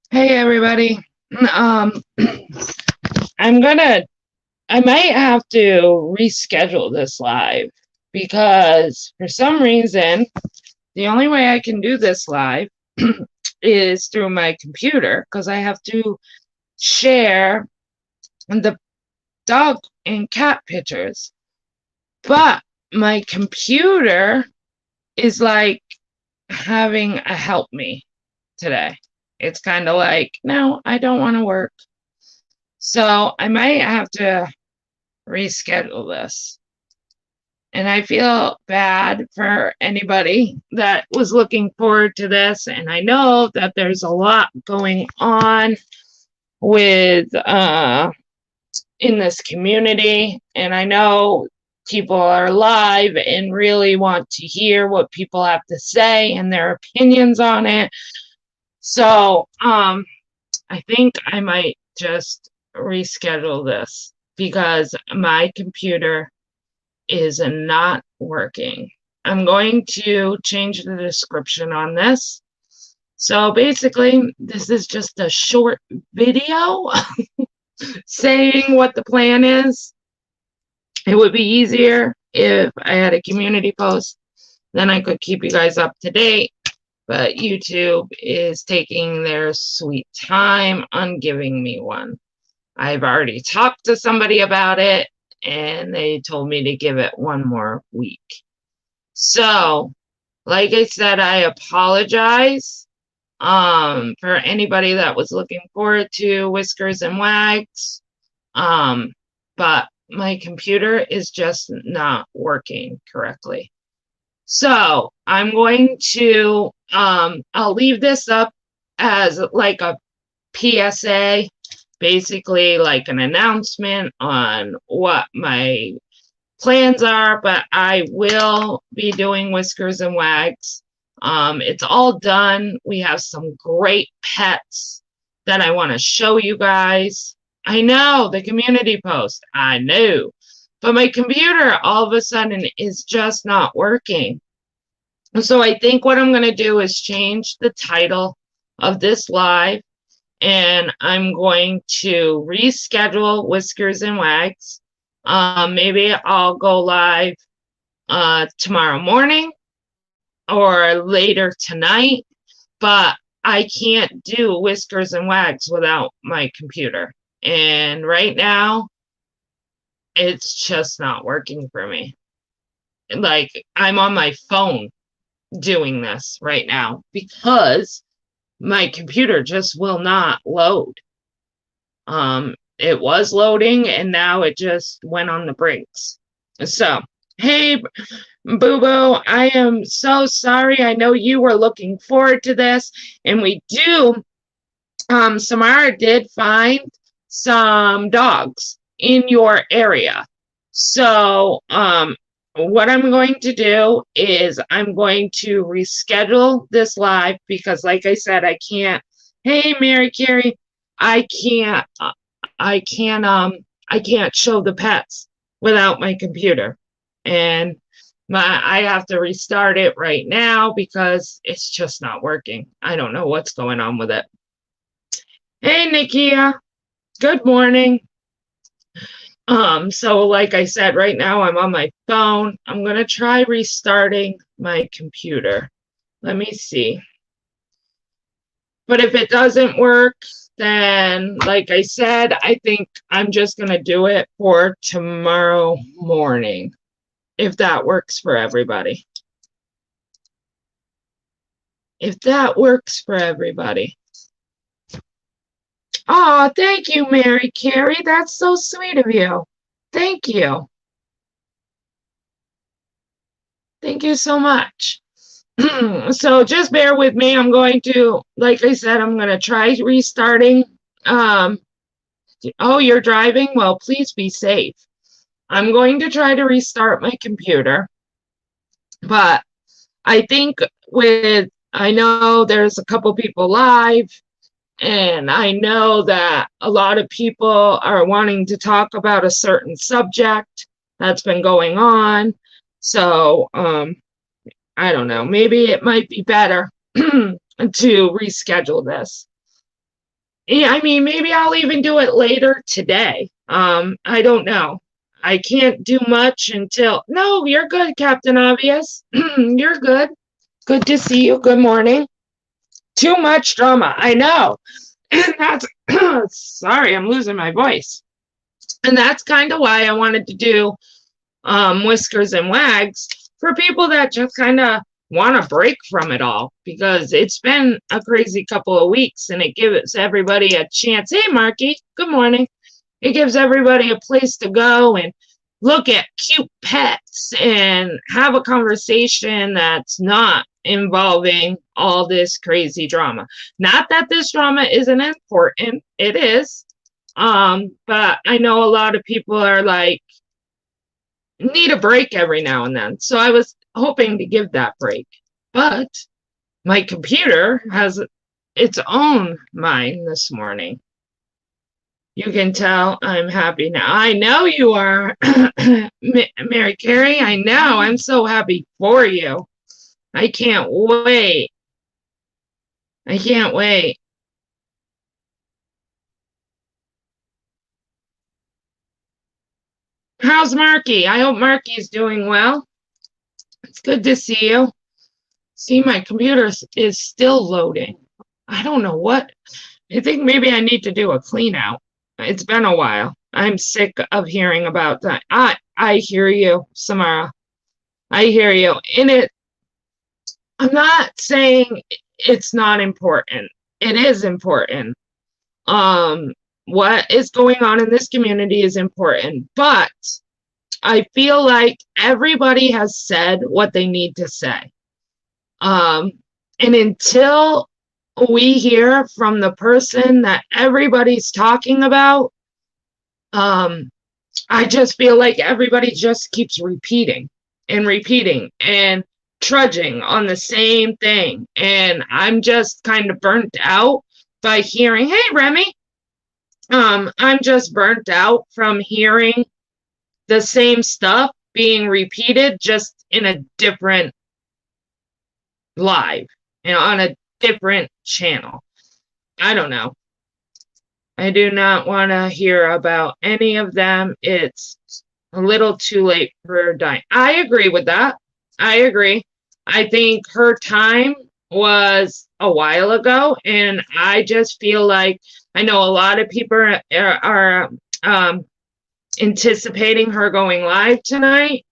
Hey everybody. Um I'm gonna I might have to reschedule this live because for some reason the only way I can do this live is through my computer because I have to share the dog and cat pictures. But my computer is like having a help me today. It's kind of like, no, I don't want to work. So I might have to reschedule this. And I feel bad for anybody that was looking forward to this. And I know that there's a lot going on with in this community. And I know people are live and really want to hear what people have to say and their opinions on it. So I think I might just reschedule this because my computer is not working. I'm going to change the description on this. So basically, this is just a short video saying what the plan is. It would be easier if I had a community post, then I could keep you guys up to date. But YouTube is taking their sweet time on giving me one. I've already talked to somebody about it and they told me to give it one more week. So, like I said, I apologize for anybody that was looking forward to Whiskers and Wags. But my computer is just not working correctly. So, I'm going to I'll leave this up as like a PSA, basically like an announcement on what my plans are, but I will be doing Whiskers and Wags. It's all done. We have some great pets that I want to show you guys. I know the community post, I know, but my computer all of a sudden is just not working. So I think what I'm going to do is change the title of this live and I'm going to reschedule Whiskers and Wags. Maybe I'll go live tomorrow morning or later tonight, but I can't do Whiskers and Wags without my computer. And right now, it's just not working for me. Like, I'm on my phone doing this right now because my computer just will not load. It was loading and now it just went on the brinks. So, hey, Boo Boo, I am so sorry. I know you were looking forward to this, and we do. Samara did find some dogs in your area. So, what I'm going to do is I'm going to reschedule this live because, like I said, I can't. Hey, Mary Carey, I can't. I can't show the pets without my computer, and I have to restart it right now because it's just not working. I don't know what's going on with it. Hey, Nikia, good morning. So like I said, right now I'm on my phone. I'm gonna try restarting my computer. Let me see. But if it doesn't work, then like I said, I think I'm just gonna do it for tomorrow morning, if that works for everybody. If that works for everybody. Oh, thank you, Mary Carey. That's so sweet of you. Thank you. Thank you so much. So just bear with me. I'm going to, like I said, I'm going to try restarting. Um, oh, you're driving? Well, please be safe. I'm going to try to restart my computer, but I think I know there's a couple people live, and I know that a lot of people are wanting to talk about a certain subject that's been going on. So, I don't know. Maybe it might be better to reschedule this. Yeah, I mean, maybe I'll even do it later today. I don't know. I can't do much until. No, you're good, Captain Obvious. You're good. Good to see you. Good morning. Too much drama. I know. And that's sorry, I'm losing my voice. And that's kind of why I wanted to do Whiskers and Wags for people that just kind of want to break from it all, because it's been a crazy couple of weeks and it gives everybody a chance. Hey, Marky, good morning. It gives everybody a place to go and look at cute pets and have a conversation that's not involving all this crazy drama. Not that this drama isn't important, it is. But I know a lot of people are like, need a break every now and then. So I was hoping to give that break. But my computer has its own mind this morning. You can tell I'm happy now. I know you are, Mary Carey. I know. I'm so happy for you. I can't wait. I can't wait. How's Marky? I hope Marky's doing well. It's good to see you. See, my computer is still loading. I don't know what. I think maybe I need to do a clean out. It's been a while. I'm sick of hearing about that. I hear you, Samara. I hear you. I'm not saying it's not important. It is important. What is going on in this community is important, but I feel like everybody has said what they need to say. And until we hear from the person that everybody's talking about, I just feel like everybody just keeps repeating and trudging on the same thing. And I'm just kind of burnt out by hearing, hey, Remy, I'm just burnt out from hearing the same stuff being repeated, just in a different live, on a different channel. I don't know. I do not want to hear about any of them. It's a little too late for dying. I agree with that. I agree. I think her time was a while ago, and I just feel like I know a lot of people are anticipating her going live tonight.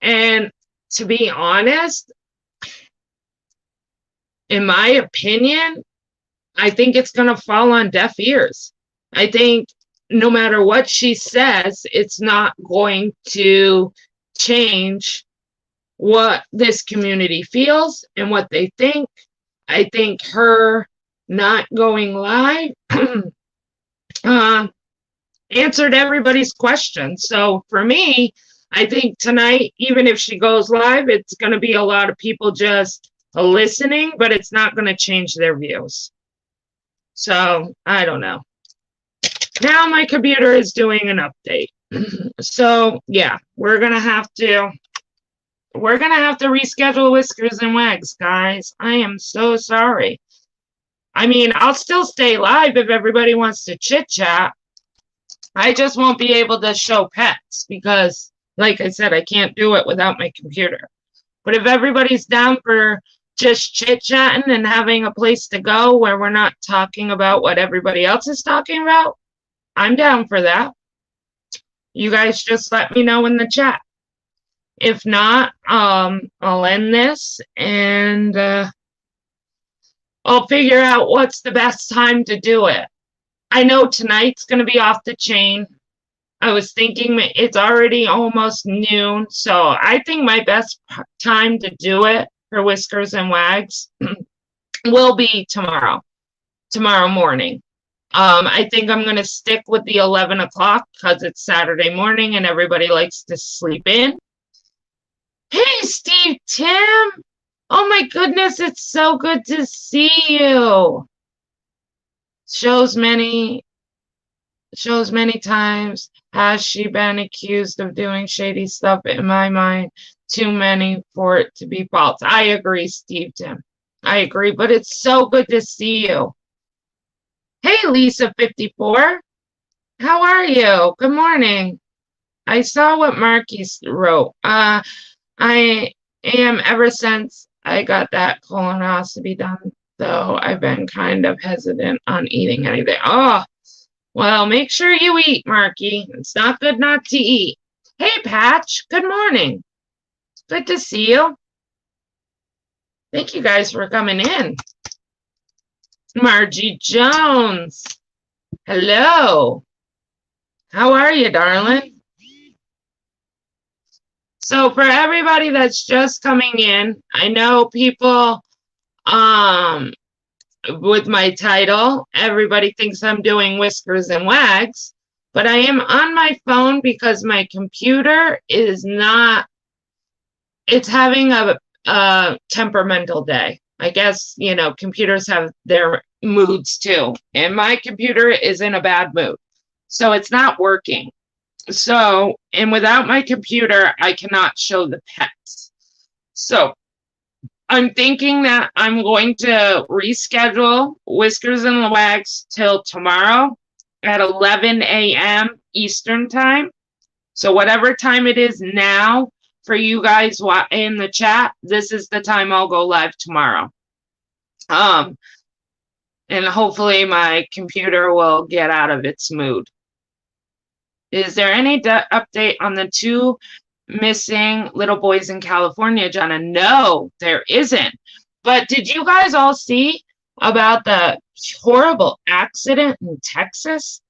And to be honest, in my opinion, I think it's going to fall on deaf ears. I think no matter what she says, it's not going to change what this community feels and what they think. I think her not going live answered everybody's questions. So for me, I think tonight, even if she goes live, it's going to be a lot of people just listening, but it's not going to change their views. So I don't know. Now my computer is doing an update. So yeah, we're gonna have to reschedule Whiskers and Wags, guys. I am so sorry. I mean, I'll still stay live if everybody wants to chit chat. I just won't be able to show pets because, like I said, I can't do it without my computer. But if everybody's down for just chit-chatting and having a place to go where we're not talking about what everybody else is talking about, I'm down for that. You guys just let me know in the chat. If not, I'll end this and I'll figure out what's the best time to do it. I know tonight's going to be off the chain. I was thinking it's already almost noon, so I think my best time to do it for Whiskers and Wags will be tomorrow morning. I think I'm going to stick with the 11 o'clock because it's Saturday morning and everybody likes to sleep in. Hey, Steve Tim. Oh my goodness, it's so good to see you. Shows many times has she been accused of doing shady stuff. In my mind, too many for it to be false. I agree, Steve Tim. I agree, but it's so good to see you. Hey, Lisa54. How are you? Good morning. I saw what Marky wrote. I am ever since I got that colonoscopy done, though I've been kind of hesitant on eating anything. Oh, well, make sure you eat, Marky. It's not good not to eat. Hey, Patch. Good morning. Good to see you. Thank you guys for coming in. Margie Jones. Hello. How are you, darling? So for everybody that's just coming in, I know people with my title, everybody thinks I'm doing whiskers and wags, but I am on my phone because my computer is not, it's having a temperamental day. I guess, you know, computers have their moods too, and my computer is in a bad mood. So it's not working. So, and without my computer, I cannot show the pets. So I'm thinking that I'm going to reschedule Whiskers and Wags till tomorrow at 11 a.m. Eastern time. So whatever time it is now for you guys in the chat, this is the time I'll go live tomorrow. And hopefully my computer will get out of its mood. Is there any update on the two missing little boys in California, Jenna? No, there isn't. But did you guys all see about the horrible accident in Texas?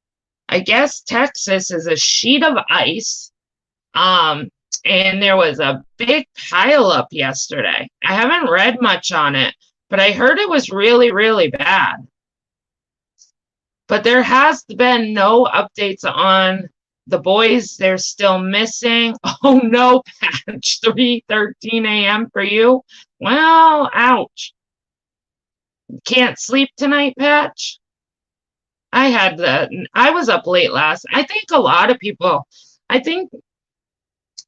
I guess Texas is a sheet of ice. And there was a big pileup yesterday. I haven't read much on it, but I heard it was really, really bad. But there has been no updates on the boys. They're still missing. Oh no, Patch, 3:13 a.m. for you? Well, ouch. Can't sleep tonight, Patch? I was up late I think a lot of people, I think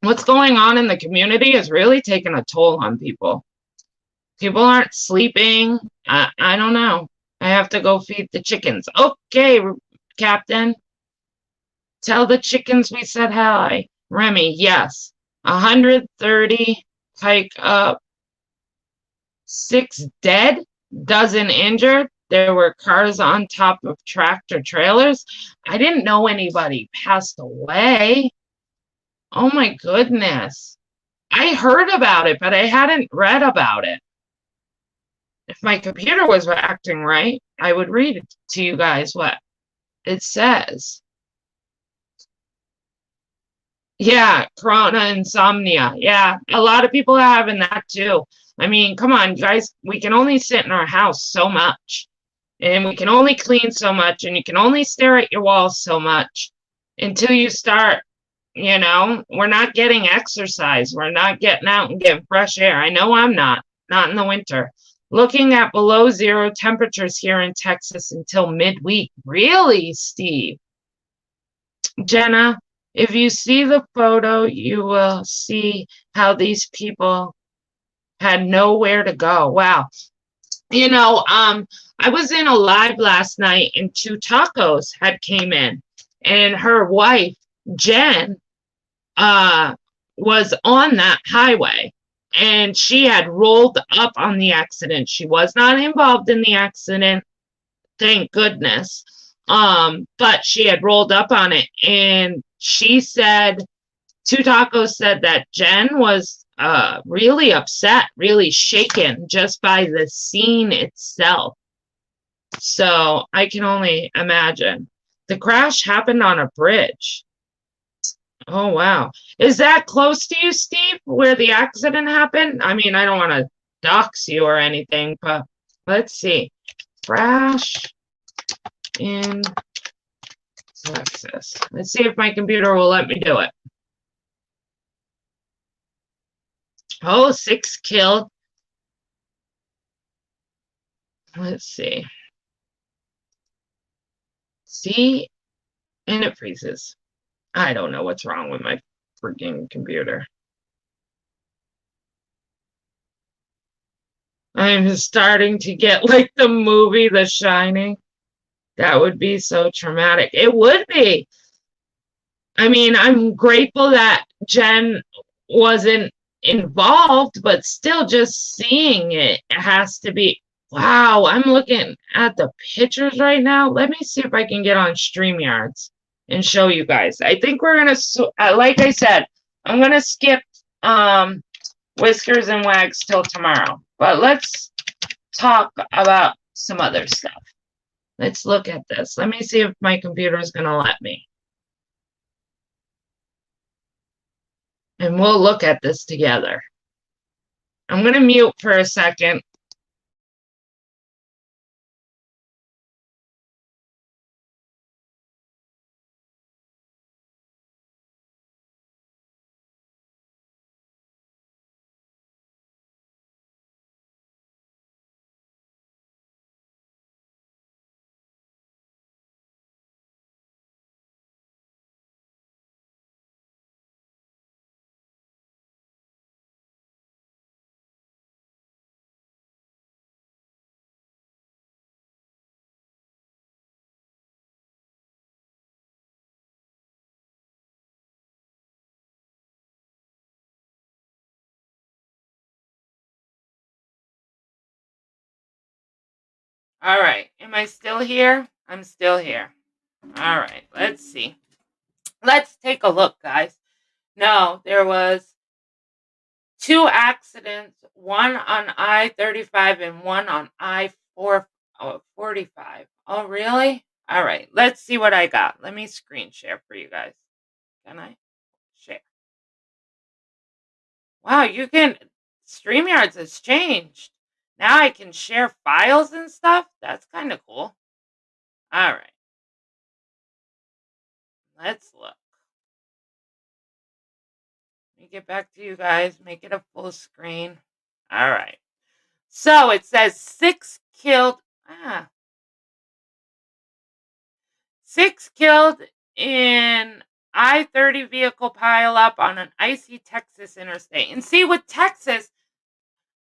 what's going on in the community is really taking a toll on people. People aren't sleeping. I don't know. I have to go feed the chickens. Okay, Captain. Tell the chickens we said hi. Remy, yes. 130 hike up. 6 dead, dozen injured. There were cars on top of tractor trailers. I didn't know anybody passed away. Oh my goodness. I heard about it, but I hadn't read about it. If my computer was acting right, I would read it to you guys what it says. Yeah, corona insomnia. Yeah, a lot of people are having that too. I mean, come on, guys, we can only sit in our house so much. And we can only clean so much, and you can only stare at your walls so much until you start, you know, we're not getting exercise. We're not getting out and getting fresh air. I know I'm not in the winter. Looking at below zero temperatures here in Texas until midweek. Really, Steve? Jenna, if you see the photo, you will see how these people had nowhere to go. Wow. You know, I was in a live last night and Two Tacos had came in, and her wife, Jen, was on that highway, and she had rolled up on the accident. She was not involved in the accident, thank goodness. But she had rolled up on it, and she said, Two Tacos said that Jen was really upset, really shaken just by the scene itself. So I can only imagine. The crash happened on a bridge. Oh, wow. Is that close to you, Steve, where the accident happened? I mean, I don't want to dox you or anything, but let's see. Crash in Texas. Let's see if my computer will let me do it. Oh, 6 killed. Let's see. See? And it freezes. I don't know what's wrong with my freaking computer. I'm starting to get like the movie The Shining. That would be so traumatic. It would be. I mean, I'm grateful that Jen wasn't involved, but still just seeing it has to be wow. I'm looking at the pictures right now. Let me see if I can get on StreamYards and show you guys. I think we're gonna like I said, I'm gonna skip Whiskers and Wags till tomorrow. But let's talk about some other stuff. Let's look at this. Let me see if my computer is gonna let me. And we'll look at this together. I'm going to mute for a second. All right. Am I still here? I'm still here. All right. Let's see. Let's take a look, guys. No, there was 2 accidents, one on I-35 and one on I-45. Oh, really? All right. Let's see what I got. Let me screen share for you guys. Can I? Share. Wow, you can. StreamYards has changed. Now I can share files and stuff. That's kind of cool. All right. Let's look. Let me get back to you guys. Make it a full screen. All right. So it says 6 killed. 6 killed in I-30 vehicle pileup on an icy Texas interstate. And see, with Texas,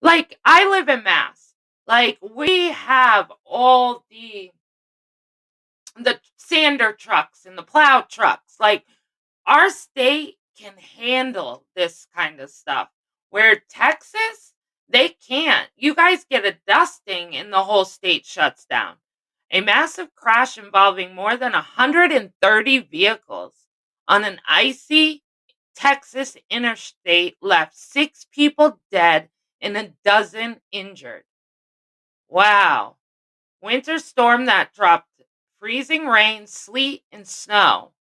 like I live in Mass. Like we have all the sander trucks and the plow trucks. Like our state can handle this kind of stuff. Where Texas, they can't. You guys get a dusting and the whole state shuts down. A massive crash involving more than 130 vehicles on an icy Texas interstate left 6 people dead and a dozen injured. Wow. Winter storm that dropped freezing rain, sleet, and snow.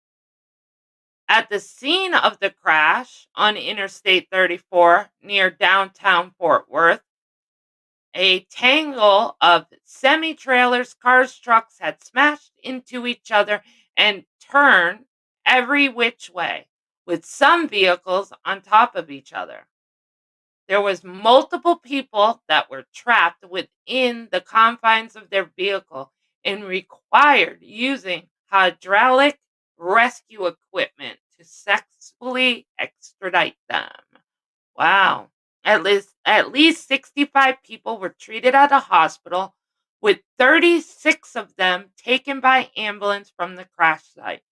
At the scene of the crash on Interstate 34 near downtown Fort Worth, a tangle of semi-trailers, cars, trucks had smashed into each other and turned every which way, with some vehicles on top of each other. There was multiple people that were trapped within the confines of their vehicle and required using hydraulic rescue equipment to successfully extradite them. Wow. At least 65 people were treated at a hospital, with 36 of them taken by ambulance from the crash site,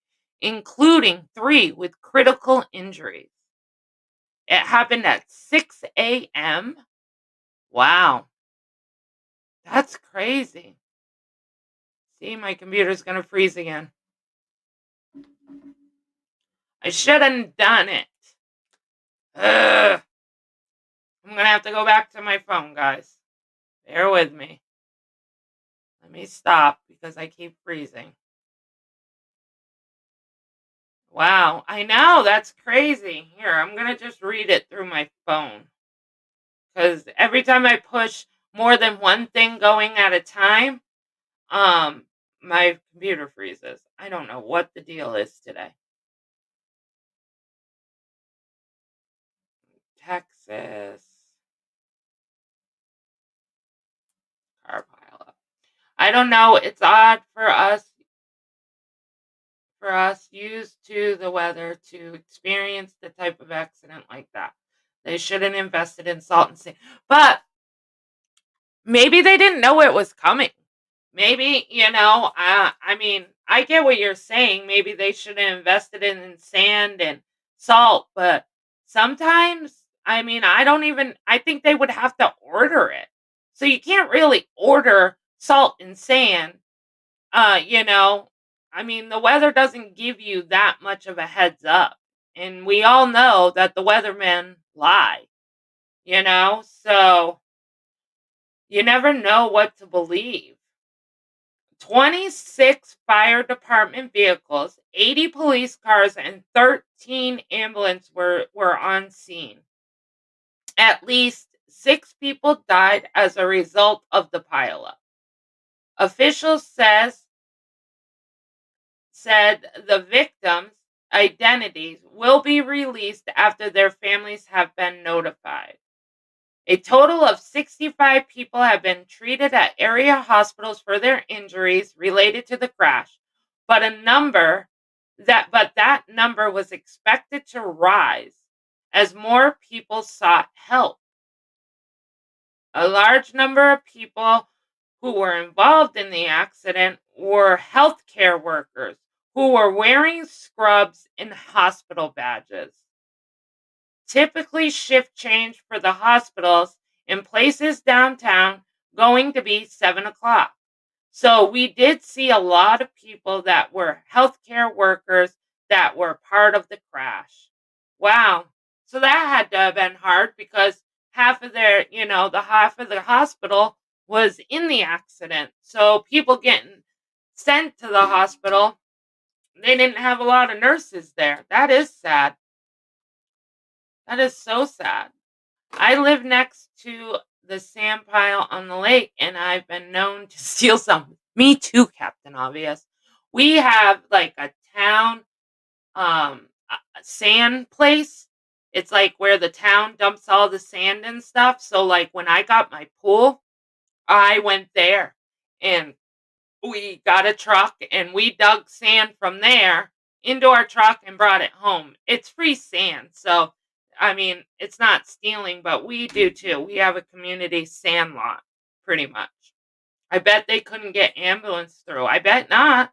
including 3 with critical injuries. It happened at 6 a.m. Wow. That's crazy. See, my computer's going to freeze again. I shouldn't done it. Ugh. I'm going to have to go back to my phone, guys. Bear with me. Let me stop because I keep freezing. Wow, I know, that's crazy. Here, I'm going to just read it through my phone. Because every time I push more than one thing going at a time, my computer freezes. I don't know what the deal is today. Texas car pileup. I don't know. It's odd for us used to the weather to experience the type of accident like that. They shouldn't invested in salt and sand. But maybe they didn't know it was coming. Maybe, I mean, I get what you're saying. Maybe they should have invested in sand and salt, but sometimes, I mean, I think they would have to order it. So you can't really order salt and sand. Uh, you know, I mean, the weather doesn't give you that much of a heads up. And we all know that the weathermen lie, so you never know what to believe. 26 fire department vehicles, 80 police cars, and 13 ambulance were on scene. At least 6 people died as a result of the pileup. Officials said the victims' identities will be released after their families have been notified. A total of 65 people have been treated at area hospitals for their injuries related to the crash, but that number was expected to rise as more people sought help. A large number of people who were involved in the accident were healthcare workers who were wearing scrubs and hospital badges. Typically, shift change for the hospitals in places downtown going to be 7 o'clock. So we did see a lot of people that were healthcare workers that were part of the crash. Wow. So that had to have been hard because the half of the hospital was in the accident. So people getting sent to the hospital, they didn't have a lot of nurses there. That is sad. That is so sad. I live next to the sand pile on the lake, and I've been known to steal some. Me too, Captain Obvious. We have like a town sand place. It's like where the town dumps all the sand and stuff. So like when I got my pool, I went there and we got a truck and we dug sand from there into our truck and brought it home. It's free sand. So, I mean, it's not stealing, but we do too. We have a community sand lot, pretty much. I bet they couldn't get ambulance through. I bet not.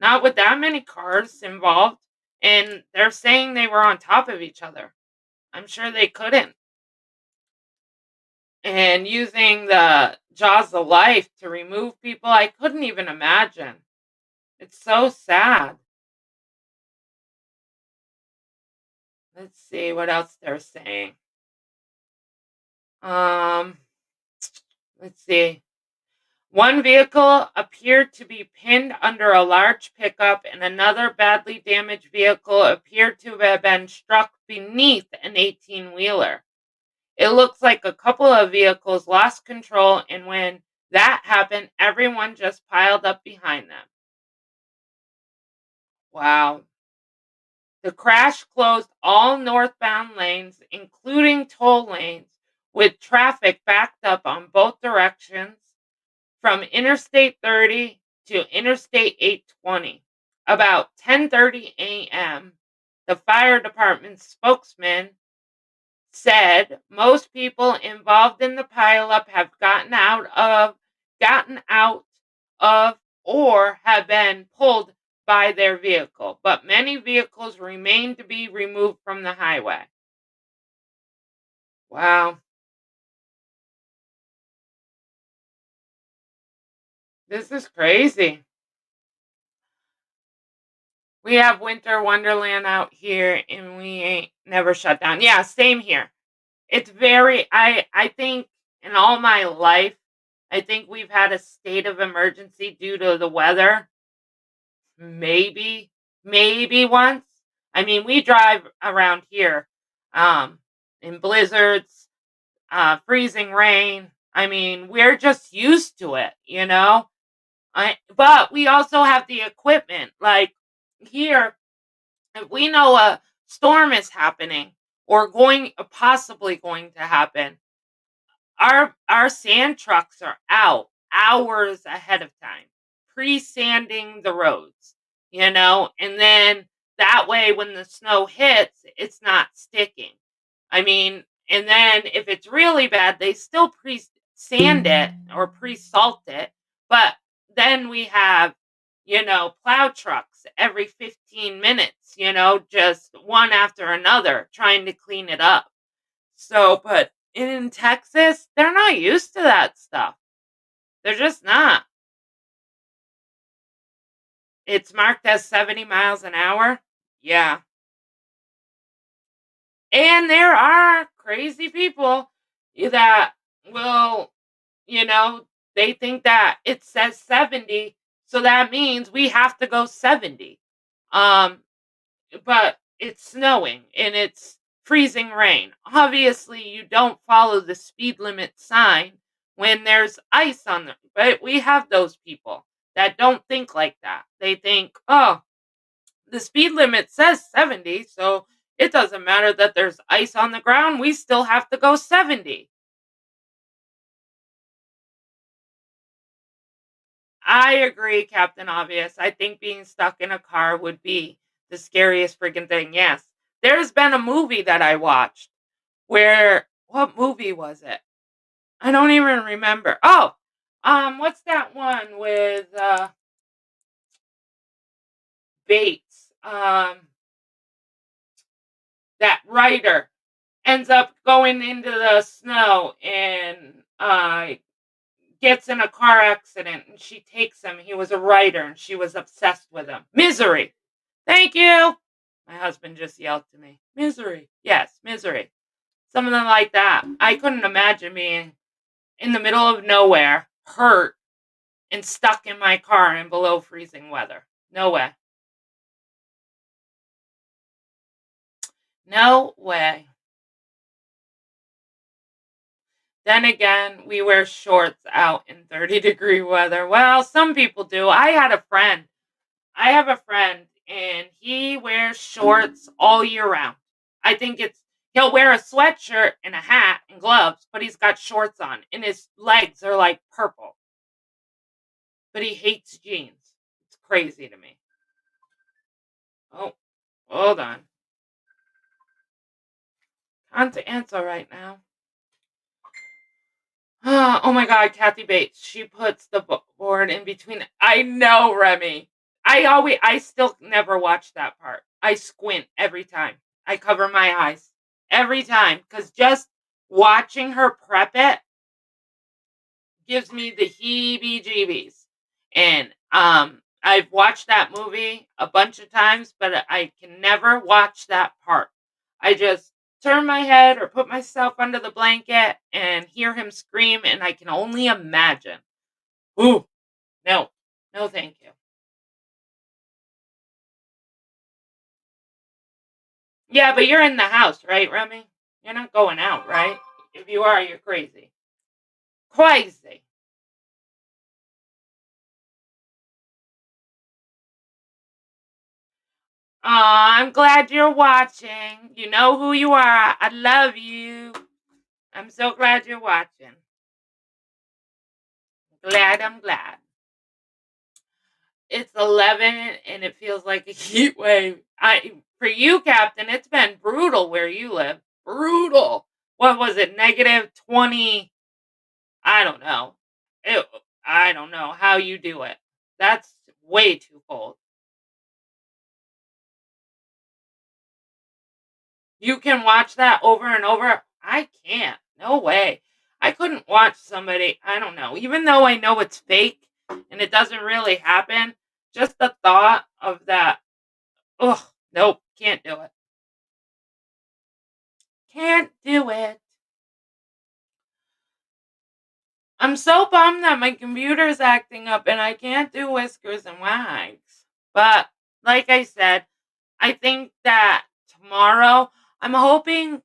Not with that many cars involved. And they're saying they were on top of each other. I'm sure they couldn't. And using the jaws of life to remove people, I couldn't even imagine. It's so sad. Let's see what else they're saying. Um, let's see. One vehicle appeared to be pinned under a large pickup, and another badly damaged vehicle appeared to have been struck beneath an 18-wheeler. It looks like a couple of vehicles lost control, and when that happened, everyone just piled up behind them. Wow. The crash closed all northbound lanes, including toll lanes, with traffic backed up on both directions from Interstate 30 to Interstate 820. About 10:30 a.m., the fire department spokesman said most people involved in the pileup have gotten out of or have been pulled by their vehicle, but many vehicles remain to be removed from the highway. Wow, this is crazy. We have Winter Wonderland out here and we ain't never shut down. Yeah, same here. It's very I think in all my life, I think we've had a state of emergency due to the weather. Maybe, maybe once. I mean, we drive around here um in blizzards, freezing rain. I mean, we're just used to it. But we also have the equipment. Like here, if we know a storm is happening or possibly going to happen, our sand trucks are out hours ahead of time, pre-sanding the roads, and then that way when the snow hits, it's not sticking. I mean, and then if it's really bad, they still pre-sand it or pre-salt it, but then we have, plow trucks every 15 minutes, just one after another trying to clean it up. So, but in Texas, they're not used to that stuff. They're just not. It's marked as 70 miles an hour. Yeah. And there are crazy people that will, you know, they think that it says 70, so that means we have to go 70. Um, but it's snowing and it's freezing rain. Obviously, you don't follow the speed limit sign when there's ice on the, but we have those people that don't think like that. They think, "Oh, the speed limit says 70, so it doesn't matter that there's ice on the ground, we still have to go 70." I agree, Captain Obvious. I think being stuck in a car would be the scariest freaking thing. Yes. There's been a movie that I watched where, what movie was it? I don't even remember. Oh, what's that one with Bates? That writer ends up going into the snow and gets in a car accident and she takes him. He was a writer and she was obsessed with him. Misery. Thank you. My husband just yelled to me. Misery. Yes, misery. Something like that. I couldn't imagine being in the middle of nowhere, hurt, and stuck in my car in below freezing weather. No way. No way. Then again, we wear shorts out in 30-degree weather. Well, some people do. I have a friend and he wears shorts all year round. I think he'll wear a sweatshirt and a hat and gloves, but he's got shorts on and his legs are like purple. But he hates jeans. It's crazy to me. Oh, hold on. Can't answer right now. Oh my God, Kathy Bates. She puts the board in between. I know, Remy. I still never watch that part. I squint every time. I cover my eyes every time because just watching her prep it gives me the heebie-jeebies. And I've watched that movie a bunch of times, but I can never watch that part. I just turn my head or put myself under the blanket and hear him scream, and I can only imagine. Ooh, no, no, thank you. Yeah, but you're in the house, right, Remy? You're not going out, right? If you are, you're crazy. Crazy. Aw, I'm glad you're watching. You know who you are. I love you. I'm so glad you're watching. I'm glad. It's 11 and it feels like a heat wave. For you, Captain, it's been brutal where you live. Brutal. What was it? Negative 20. I don't know. It, I don't know how you do it. That's way too cold. You can watch that over and over. I can't. No way. I couldn't watch somebody, I don't know, even though I know it's fake and it doesn't really happen, just the thought of that. Ugh, nope, can't do it. Can't do it. I'm so bummed that my computer's acting up and I can't do whiskers and wags. But like I said, I think that tomorrow, I'm hoping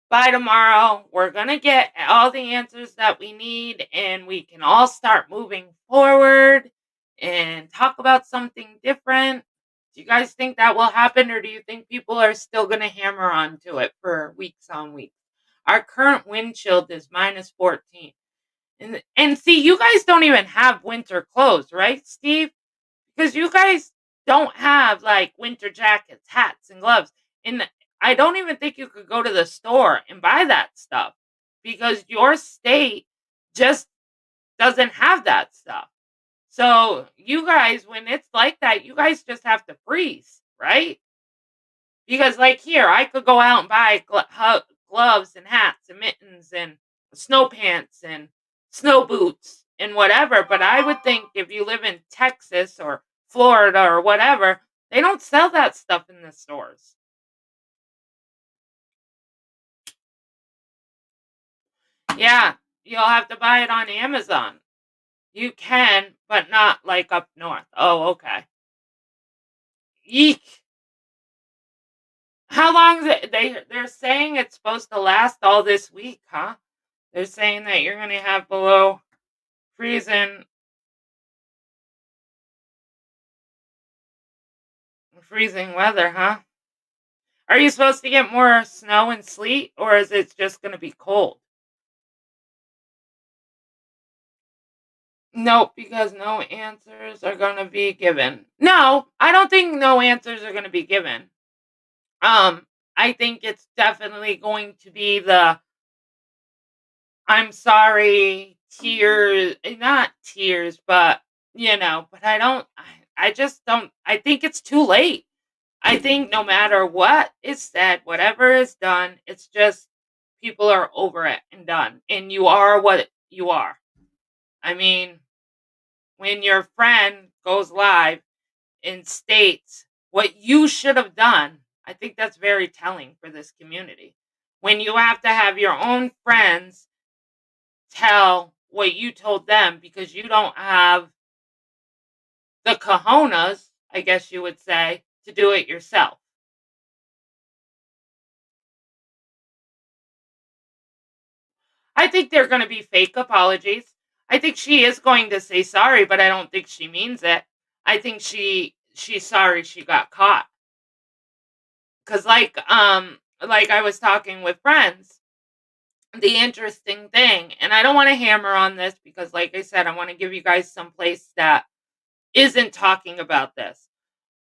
by tomorrow, we're going to get all the answers that we need and we can all start moving forward and talk about something different. Do you guys think that will happen, or do you think people are still going to hammer onto it for weeks on weeks? Our current wind chill is minus 14. And see, you guys don't even have winter clothes, right, Steve? Because you guys don't have like winter jackets, hats, and gloves. And I don't even think you could go to the store and buy that stuff because your state just doesn't have that stuff. So you guys, when it's like that, you guys just have to freeze, right? Because like here, I could go out and buy gloves and hats and mittens and snow pants and snow boots and whatever. But I would think if you live in Texas or Florida or whatever, they don't sell that stuff in the stores. Yeah, you'll have to buy it on Amazon. You can, but not like up north. Oh, okay. Yeek. How long is it? They're saying it's supposed to last all this week, huh? They're saying that you're gonna have below freezing freezing weather, huh? Are you supposed to get more snow and sleet, or is it just gonna be cold? Nope, because no answers are gonna be given. No, I don't think no answers are gonna be given. Um, I think it's definitely going to be the I'm sorry, tears, not tears, but but I just don't, I think it's too late. I think no matter what is said, whatever is done, it's just people are over it and done. And you are what you are. I mean, when your friend goes live and states what you should have done, I think that's very telling for this community. When you have to have your own friends tell what you told them because you don't have the cojones, I guess you would say, to do it yourself. I think they're going to be fake apologies. I think she is going to say sorry, but I don't think she means it. I think she's sorry she got caught. Cuz like I was talking with friends, the interesting thing, and I don't want to hammer on this because like I said, I want to give you guys some place that isn't talking about this.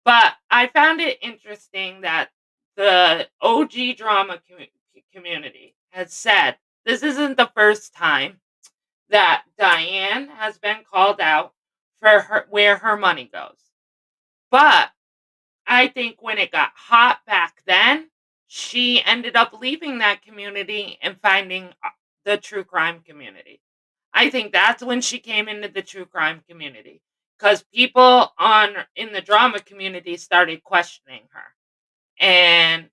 But I found it interesting that the OG drama community has said this isn't the first time that Diane has been called out for where her money goes. But I think when it got hot back then, she ended up leaving that community and finding the true crime community. I think that's when she came into the true crime community because people on in the drama community started questioning her. And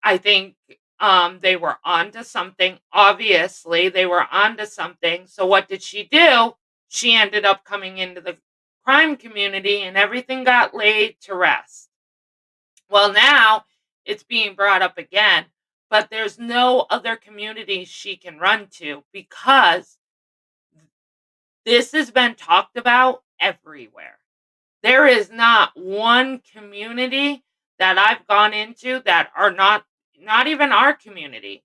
I think they were onto something. Obviously, they were onto something. So what did she do? She ended up coming into the crime community and everything got laid to rest. Well, now it's being brought up again, but there's no other community she can run to because this has been talked about everywhere. There is not one community that I've gone into that are not even our community.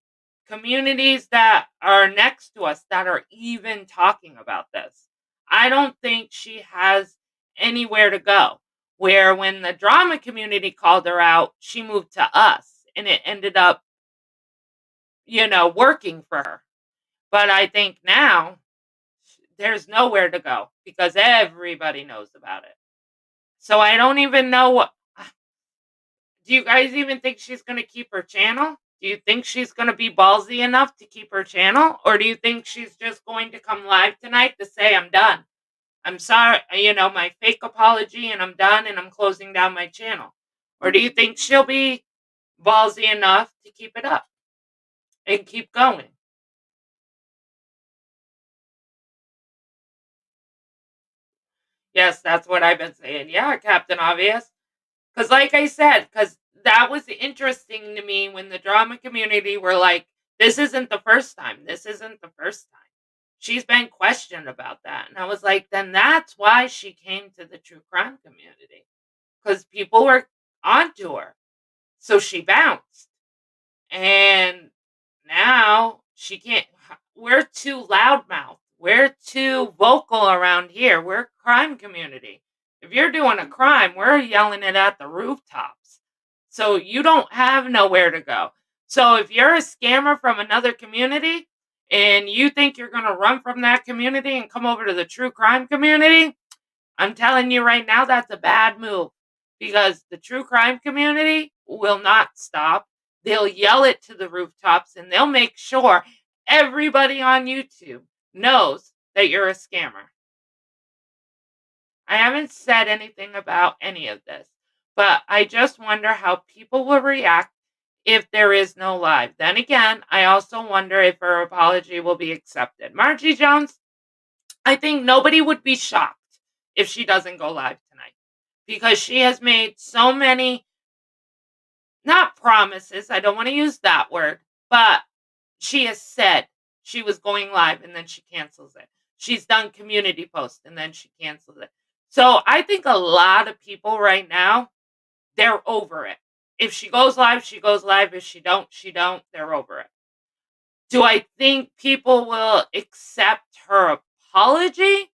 Communities that are next to us that are even talking about this. I don't think she has anywhere to go. Where when the drama community called her out, she moved to us and it ended up, working for her. But I think now there's nowhere to go because everybody knows about it. So I don't even know what. Do you guys even think she's going to keep her channel? Do you think she's going to be ballsy enough to keep her channel? Or do you think she's just going to come live tonight to say, I'm done? I'm sorry, my fake apology, and I'm done and I'm closing down my channel? Or do you think she'll be ballsy enough to keep it up and keep going? Yes, that's what I've been saying. Yeah, Captain Obvious. Because, like I said, because that was interesting to me when the drama community were like, this isn't the first time. This isn't the first time. She's been questioned about that. And I was like, then that's why she came to the true crime community. Because people were onto her. So she bounced. And now she can't. We're too loudmouth. We're too vocal around here. We're a crime community. If you're doing a crime, we're yelling it at the rooftops. So you don't have nowhere to go. So if you're a scammer from another community and you think you're going to run from that community and come over to the true crime community, I'm telling you right now, that's a bad move because the true crime community will not stop. They'll yell it to the rooftops and they'll make sure everybody on YouTube knows that you're a scammer. I haven't said anything about any of this, but I just wonder how people will react if there is no live. Then again, I also wonder if her apology will be accepted. Margie Jones, I think nobody would be shocked if she doesn't go live tonight because she has made so many, not promises, I don't want to use that word, but she has said she was going live and then she cancels it. She's done community posts and then she cancels it. So I think a lot of people right now, they're over it. If she goes live, she goes live. If she don't, she don't. They're over it. Do I think people will accept her apology?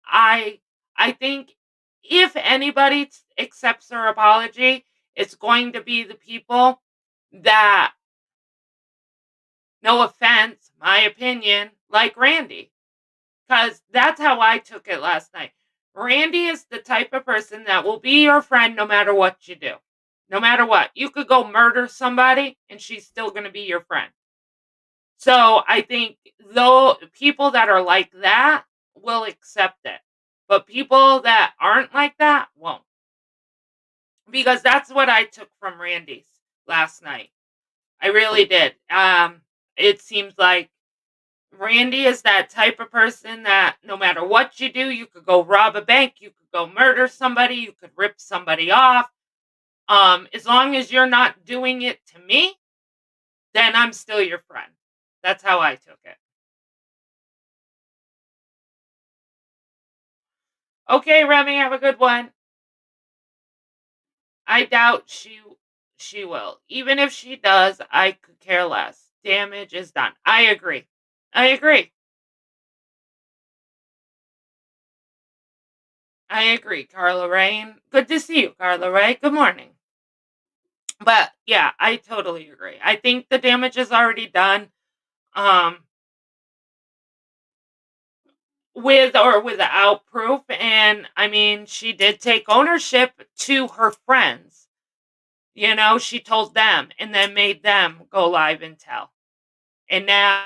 I I think if anybody accepts her apology, it's going to be the people that, no offense, my opinion, like Randy. Because that's how I took it last night. Randy is the type of person that will be your friend no matter what you do. No matter what. You could go murder somebody and she's still going to be your friend. So I think though people that are like that will accept it. But people that aren't like that won't. Because that's what I took from Randy's last night. I really did. It seems like Randy is that type of person that no matter what you do, you could go rob a bank, you could go murder somebody, you could rip somebody off. As long as you're not doing it to me, then I'm still your friend. That's how I took it. Okay, Remy, have a good one. I doubt she will. Even if she does, I could care less. Damage is done. I agree. I agree. I agree, Carla Rain. Good to see you, Carla Ray. Good morning. But yeah, I totally agree. I think the damage is already done. Um, with or without proof. And I mean, she did take ownership to her friends. You know, she told them and then made them go live and tell. And now,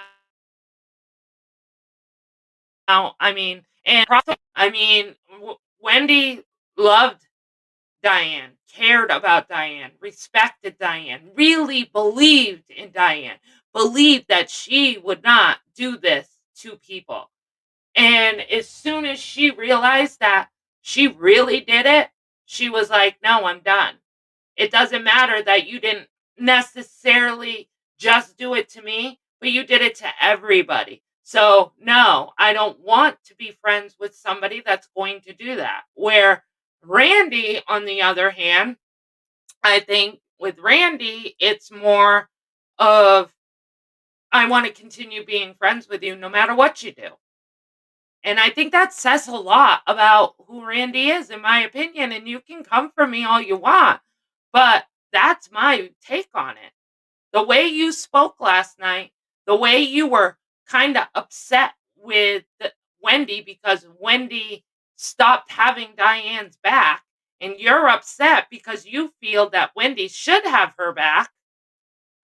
I mean, I mean, Wendy loved Diane, cared about Diane, respected Diane, really believed in Diane, believed that she would not do this to people. And as soon as she realized that she really did it, she was like, no, I'm done. It doesn't matter that you didn't necessarily just do it to me, but you did it to everybody. So, no, I don't want to be friends with somebody that's going to do that. Where Randy, on the other hand, I think with Randy, it's more of, I want to continue being friends with you no matter what you do. And I think that says a lot about who Randy is, in my opinion. And you can come for me all you want, but that's my take on it. The way you spoke last night, the way you were kind of upset with Wendy because Wendy stopped having Diane's back, and you're upset because you feel that Wendy should have her back.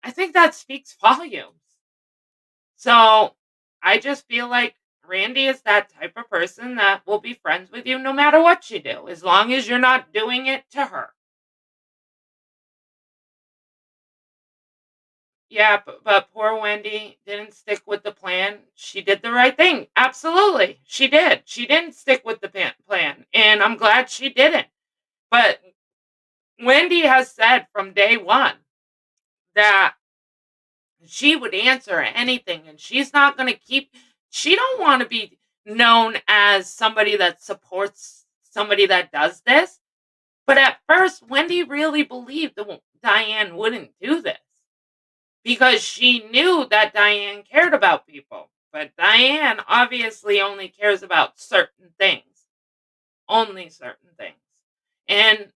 I think that speaks volumes. So I just feel like Randy is that type of person that will be friends with you no matter what you do, as long as you're not doing it to her. Yeah, but poor Wendy didn't stick with the plan. She did the right thing. Absolutely. She did. She didn't stick with the plan. And I'm glad she didn't. But Wendy has said from day one that she would answer anything and she's not going to she don't want to be known as somebody that supports somebody that does this. But at first, Wendy really believed that Diane wouldn't do this because she knew that Diane cared about people. But Diane obviously only cares about certain things, only certain things. And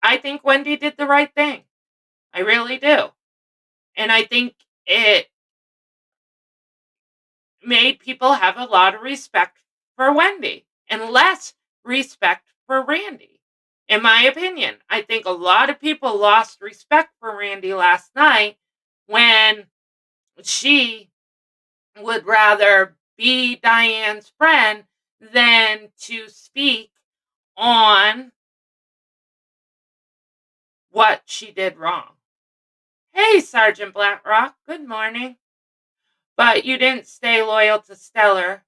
I think Wendy did the right thing. I really do. And I think it made people have a lot of respect for Wendy. and less respect for Randy. In my opinion, I think a lot of people lost respect for Randy last night when she would rather be Diane's friend than to speak on what she did wrong. Hey, Sergeant Blackrock, good morning. But you didn't stay loyal to Stellar,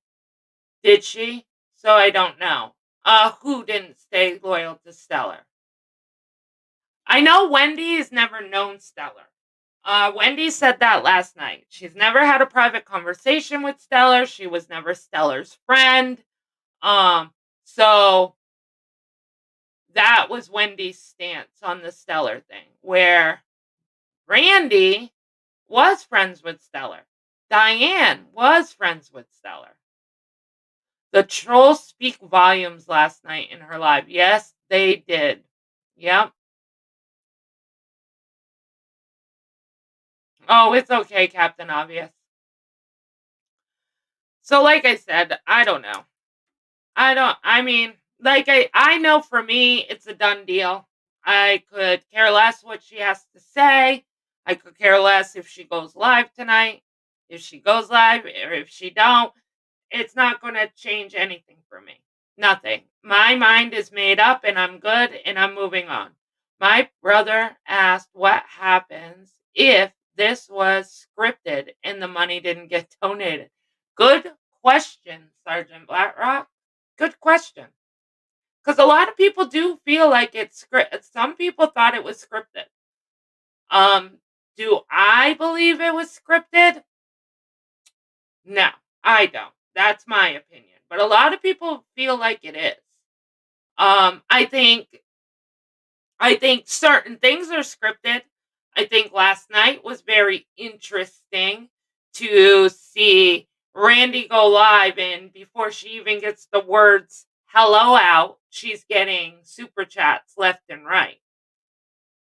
did she? So I don't know. Who didn't stay loyal to Stellar? I know Wendy has never known Stellar. Wendy said that last night. She's never had a private conversation with Stellar. She was never Stellar's friend. So that was Wendy's stance on the Stellar thing, where Randy was friends with Stellar. Diane was friends with Stellar. The trolls speak volumes last night in her live. Yes, they did. Yep. Oh, it's okay, Captain Obvious. So, like I said, I don't know. I mean, I know for me, it's a done deal. I could care less what she has to say. I could care less if she goes live tonight. If she goes live or if she don't, it's not going to change anything for me. Nothing. My mind is made up and I'm good and I'm moving on. My brother asked what happens if this was scripted and the money didn't get donated. Good question, Sergeant Blackrock. Good question. Because a lot of people do feel like it's scripted. Some people thought it was scripted. Do I believe it was scripted? No, I don't. That's my opinion. But a lot of people feel like it is. Um, I think I think certain things are scripted. I think last night was very interesting to see Randy go live, and before she even gets the words hello out, she's getting super chats left and right.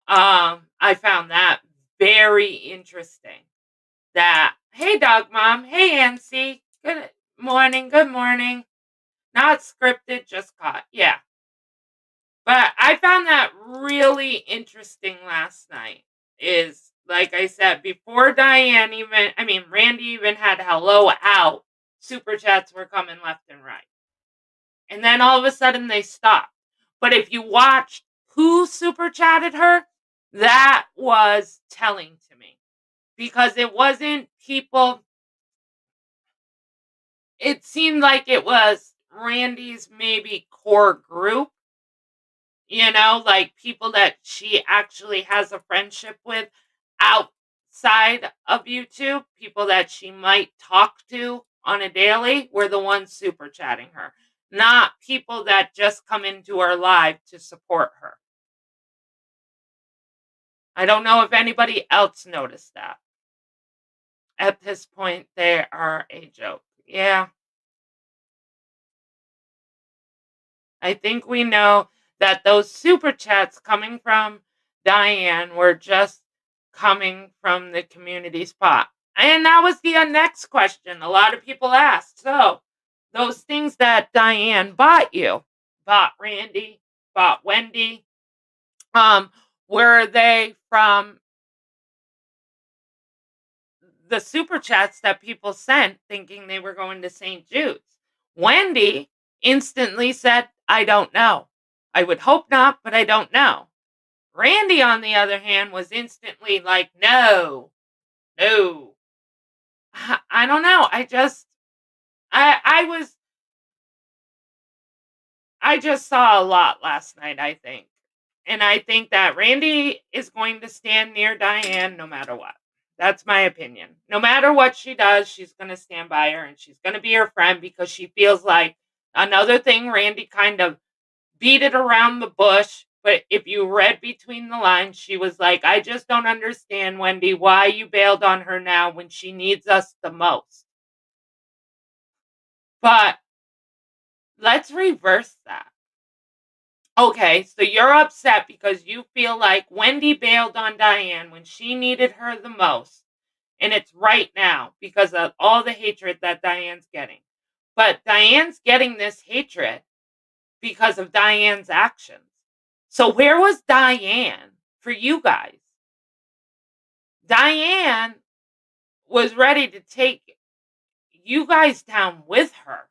I found that very interesting. That hey dog mom, hey Ancy, good morning. Not scripted, just caught. Yeah. But I found that really interesting last night. Is like I said, before Randy even had hello out, super chats were coming left and right. And then all of a sudden they stopped. But if you watched who super chatted her, that was telling to me because it wasn't people, it seemed like it was Randy's maybe core group, like people that she actually has a friendship with outside of YouTube, people that she might talk to on a daily were the ones super chatting her, not people that just come into her live to support her. I don't know if anybody else noticed that. At this point, they are a joke. Yeah, I think we know that those super chats coming from Diane were just coming from the community spot. And that was the next question a lot of people asked. So, those things that Diane bought you, bought Randy, bought Wendy, um, were they from the super chats that people sent thinking they were going to St. Jude's? Wendy instantly said, I don't know. I would hope not, but I don't know. Randy, on the other hand, was instantly like, no, no. I don't know. I I just saw a lot last night, I think. And I think that Randy is going to stand near Diane no matter what. That's my opinion. No matter what she does, she's going to stand by her and she's going to be her friend because she feels like another thing Randy kind of beat it around the bush. But if you read between the lines, she was like, I just don't understand, Wendy, why you bailed on her now when she needs us the most. But let's reverse that. Okay, so you're upset because you feel like Wendy bailed on Diane when she needed her the most. And it's right now because of all the hatred that Diane's getting. But Diane's getting this hatred because of Diane's actions. So where was Diane for you guys? Diane was ready to take you guys down with her.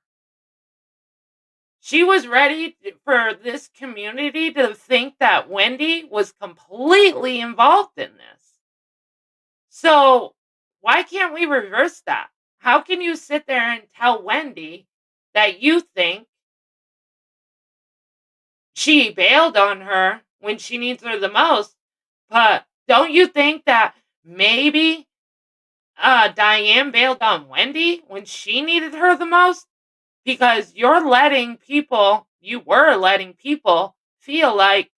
She was ready for this community to think that Wendy was completely involved in this. So why can't we reverse that? How can you sit there and tell Wendy that you think she bailed on her when she needs her the most, but don't you think that maybe Diane bailed on Wendy when she needed her the most? Because you were letting people feel like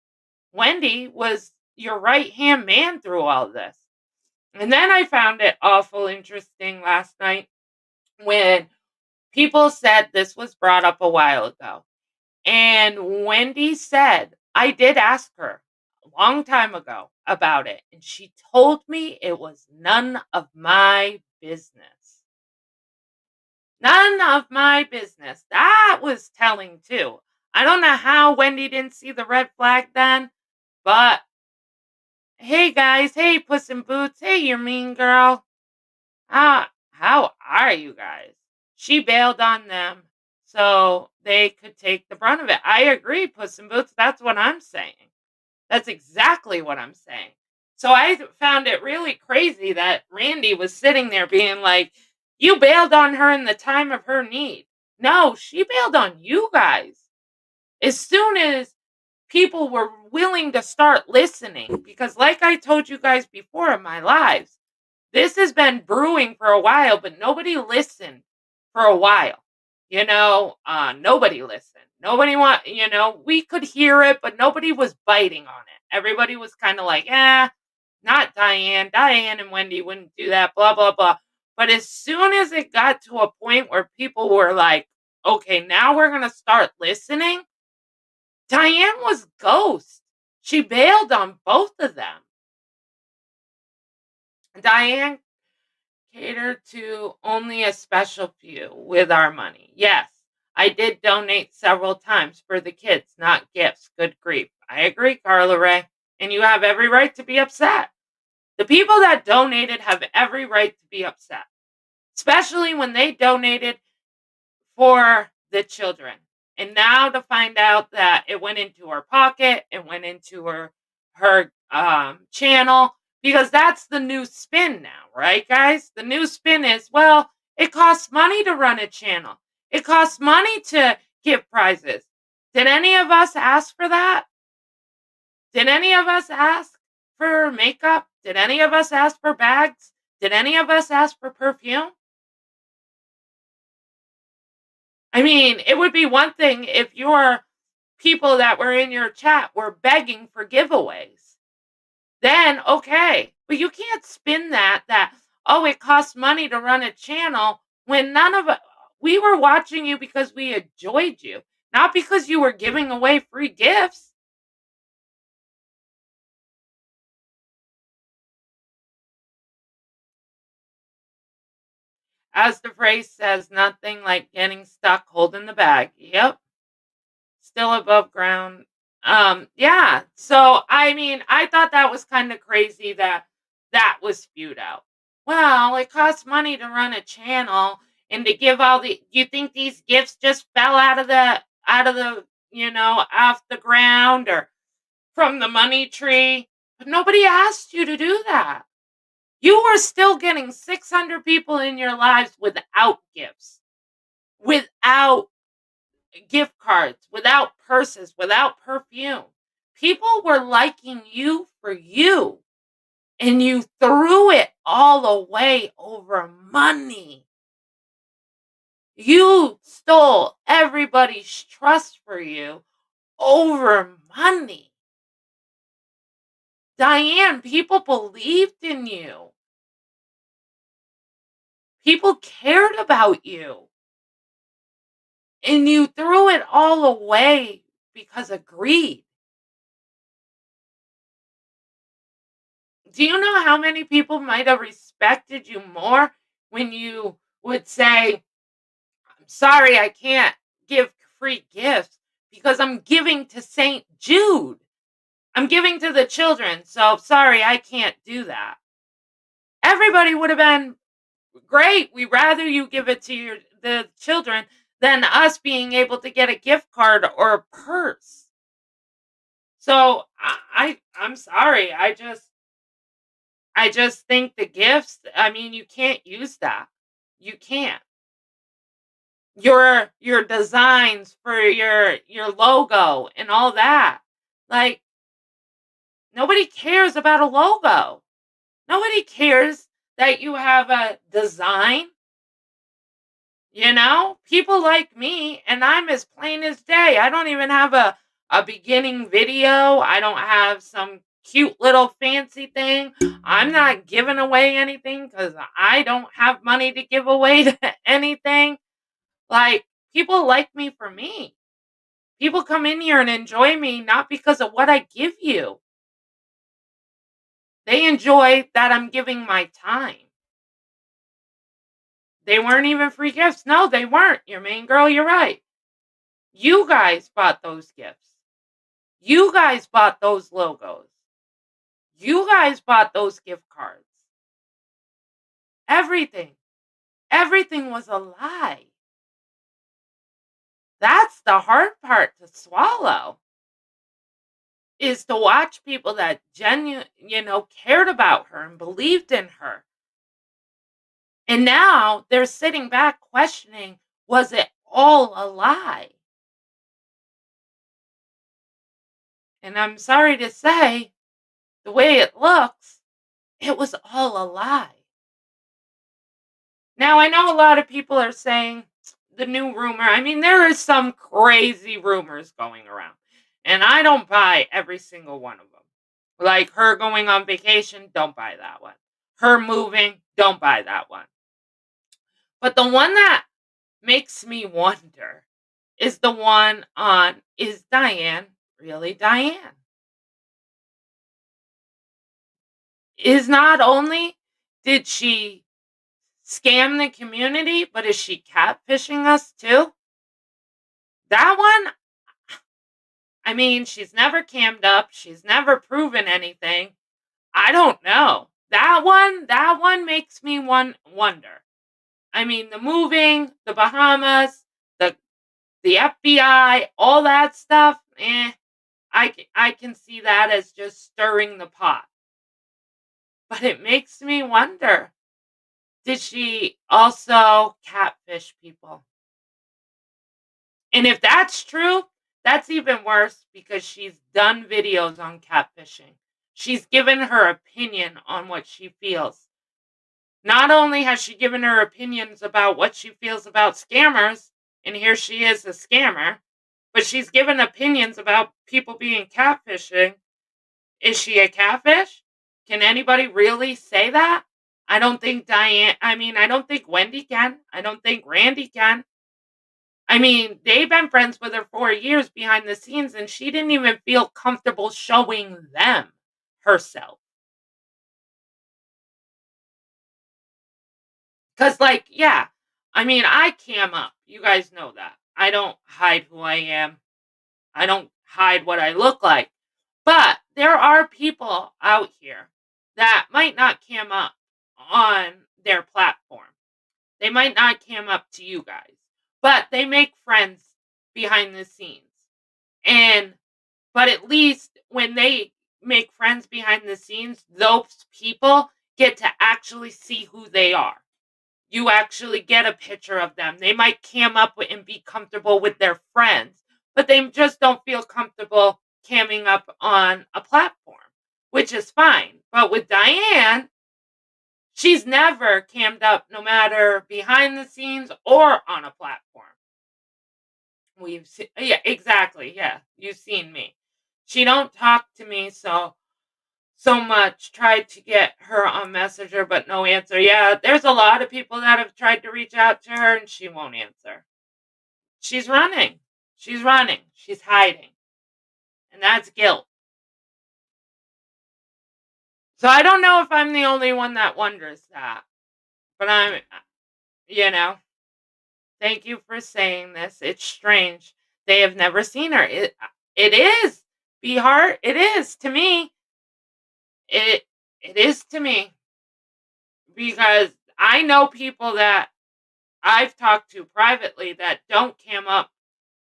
Wendy was your right hand man through all this. And then I found it awful interesting last night when people said this was brought up a while ago. And Wendy said, I did ask her a long time ago about it, and she told me it was none of my business. None of my business. That was telling too. I don't know how Wendy didn't see the red flag then, but hey guys, hey Puss in Boots, hey you mean girl. How are you guys? She bailed on them so they could take the brunt of it. I agree, Puss in Boots. That's what I'm saying. That's exactly what I'm saying. So I found it really crazy that Randy was sitting there being like, you bailed on her in the time of her need. No, she bailed on you guys. As soon as people were willing to start listening, because like I told you guys before in my lives, this has been brewing for a while, but nobody listened for a while. Nobody listened. We could hear it, but nobody was biting on it. Everybody was kind of like, not Diane. Diane and Wendy wouldn't do that, blah, blah, blah. But as soon as it got to a point where people were like, okay, now we're going to start listening, Diane was ghost. She bailed on both of them. Diane catered to only a special few with our money. Yes, I did donate several times for the kids, not gifts. Good grief. I agree, Carla Ray. And you have every right to be upset. The people that donated have every right to be upset, especially when they donated for the children. And now to find out that it went into her pocket, it went into her channel, because that's the new spin now, right, guys? The new spin is, well, it costs money to run a channel. It costs money to give prizes. Did any of us ask for that? Did any of us ask for makeup? Did any of us ask for bags? Did any of us ask for perfume? I mean, it would be one thing if your people that were in your chat were begging for giveaways. Then, okay. But you can't spin that, oh, it costs money to run a channel when we were watching you because we enjoyed you, not because you were giving away free gifts. As the phrase says, nothing like getting stuck holding the bag. Yep. Still above ground. Yeah. So I mean, I thought that was kind of crazy that that was spewed out. Well, it costs money to run a channel and to give you think these gifts just fell off the ground or from the money tree? But nobody asked you to do that. You were still getting 600 people in your lives without gifts, without gift cards, without purses, without perfume. People were liking you for you, and you threw it all away over money. You stole everybody's trust for you over money. Diane, people believed in you. People cared about you. And you threw it all away because of greed. Do you know how many people might have respected you more when you would say, Sorry, I can't give free gifts because I'm giving to St. Jude. I'm giving to the children. So sorry, I can't do that. Everybody would have been great. We rather you give it to the children than us being able to get a gift card or a purse. So I'm sorry. I just think the gifts, I mean, you can't use that. You can't. Your designs for your logo and all that. Like, nobody cares about a logo. Nobody cares that you have a design. People like me, and I'm as plain as day. I don't even have a beginning video. I don't have some cute little fancy thing. I'm not giving away anything because I don't have money to give away to anything. Like, people like me for me. People come in here and enjoy me not because of what I give you. They enjoy that I'm giving my time. They weren't even free gifts. No, they weren't. Your main girl, you're right. You guys bought those gifts. You guys bought those logos. You guys bought those gift cards. Everything. Everything was a lie. That's the hard part to swallow. Is to watch people that cared about her and believed in her. And now they're sitting back questioning, was it all a lie? And I'm sorry to say, the way it looks, it was all a lie. Now, I know a lot of people are saying the new rumor. I mean, there is some crazy rumors going around, and I don't buy every single one of them. Like her going on vacation, don't buy that one. Her moving, don't buy that one. But the one that makes me wonder is the one on, is Diane really Diane? Is not only did she scam the community, but is she catfishing us too? That one, I mean, she's never cammed up. She's never proven anything. I don't know. That one makes me wonder. I mean, the moving, the Bahamas, the the FBI, all that stuff, I can see that as just stirring the pot. But it makes me wonder, did she also catfish people? And if that's true, that's even worse because she's done videos on catfishing. She's given her opinion on what she feels. Not only has she given her opinions about what she feels about scammers, and here she is a scammer, but she's given opinions about people being catfishing. Is she a catfish? Can anybody really say that? I don't think Wendy can. I don't think Randy can. I mean, they've been friends with her for years behind the scenes, and she didn't even feel comfortable showing them herself. Because, like, yeah, I mean, I cam up. You guys know that. I don't hide who I am, I don't hide what I look like. But there are people out here that might not cam up on their platform. They might not cam up to you guys, but they make friends behind the scenes. And but at least when they make friends behind the scenes, those people get to actually see who they are. You actually get a picture of them. They might cam up and be comfortable with their friends, but they just don't feel comfortable camming up on a platform, which is fine. But with Diane, she's never cammed up, no matter behind the scenes or on a platform. Yeah, exactly. Yeah, you've seen me. She don't talk to me so much. Tried to get her on Messenger, but no answer. Yeah, there's a lot of people that have tried to reach out to her, and she won't answer. She's running. She's running. She's hiding, and that's guilt. So I don't know if I'm the only one that wonders that, but I'm, you know. Thank you for saying this. It's strange. They have never seen her. It is. Be hard. It is to me. It it is to me because I know people that I've talked to privately that don't cam up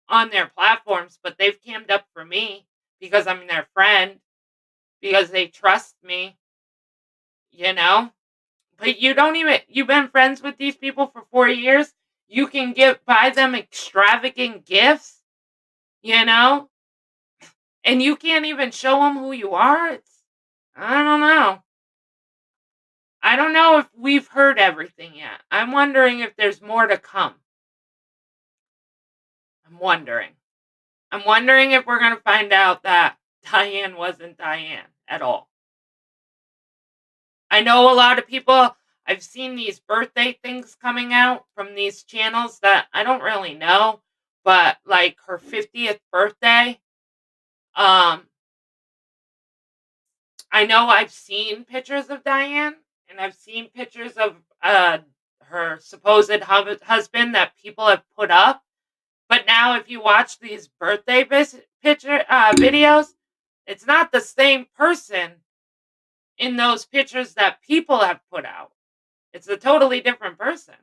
on their platforms, but they've cammed up for me because I'm their friend, because they trust me, you know? But you don't even you've been friends with these people for 4 years. You can give buy them extravagant gifts, you know? And you can't even show them who you are. It's I don't know. I don't know if we've heard everything yet. I'm wondering if there's more to come. I'm wondering. I'm wondering if we're going to find out that Diane wasn't Diane at all. I know a lot of people, I've seen these birthday things coming out from these channels that I don't really know, but like her 50th birthday, um I know I've seen pictures of Diane and I've seen pictures of her supposed husband that people have put up. But now if you watch these birthday picture videos, it's not the same person in those pictures that people have put out. It's a totally different person.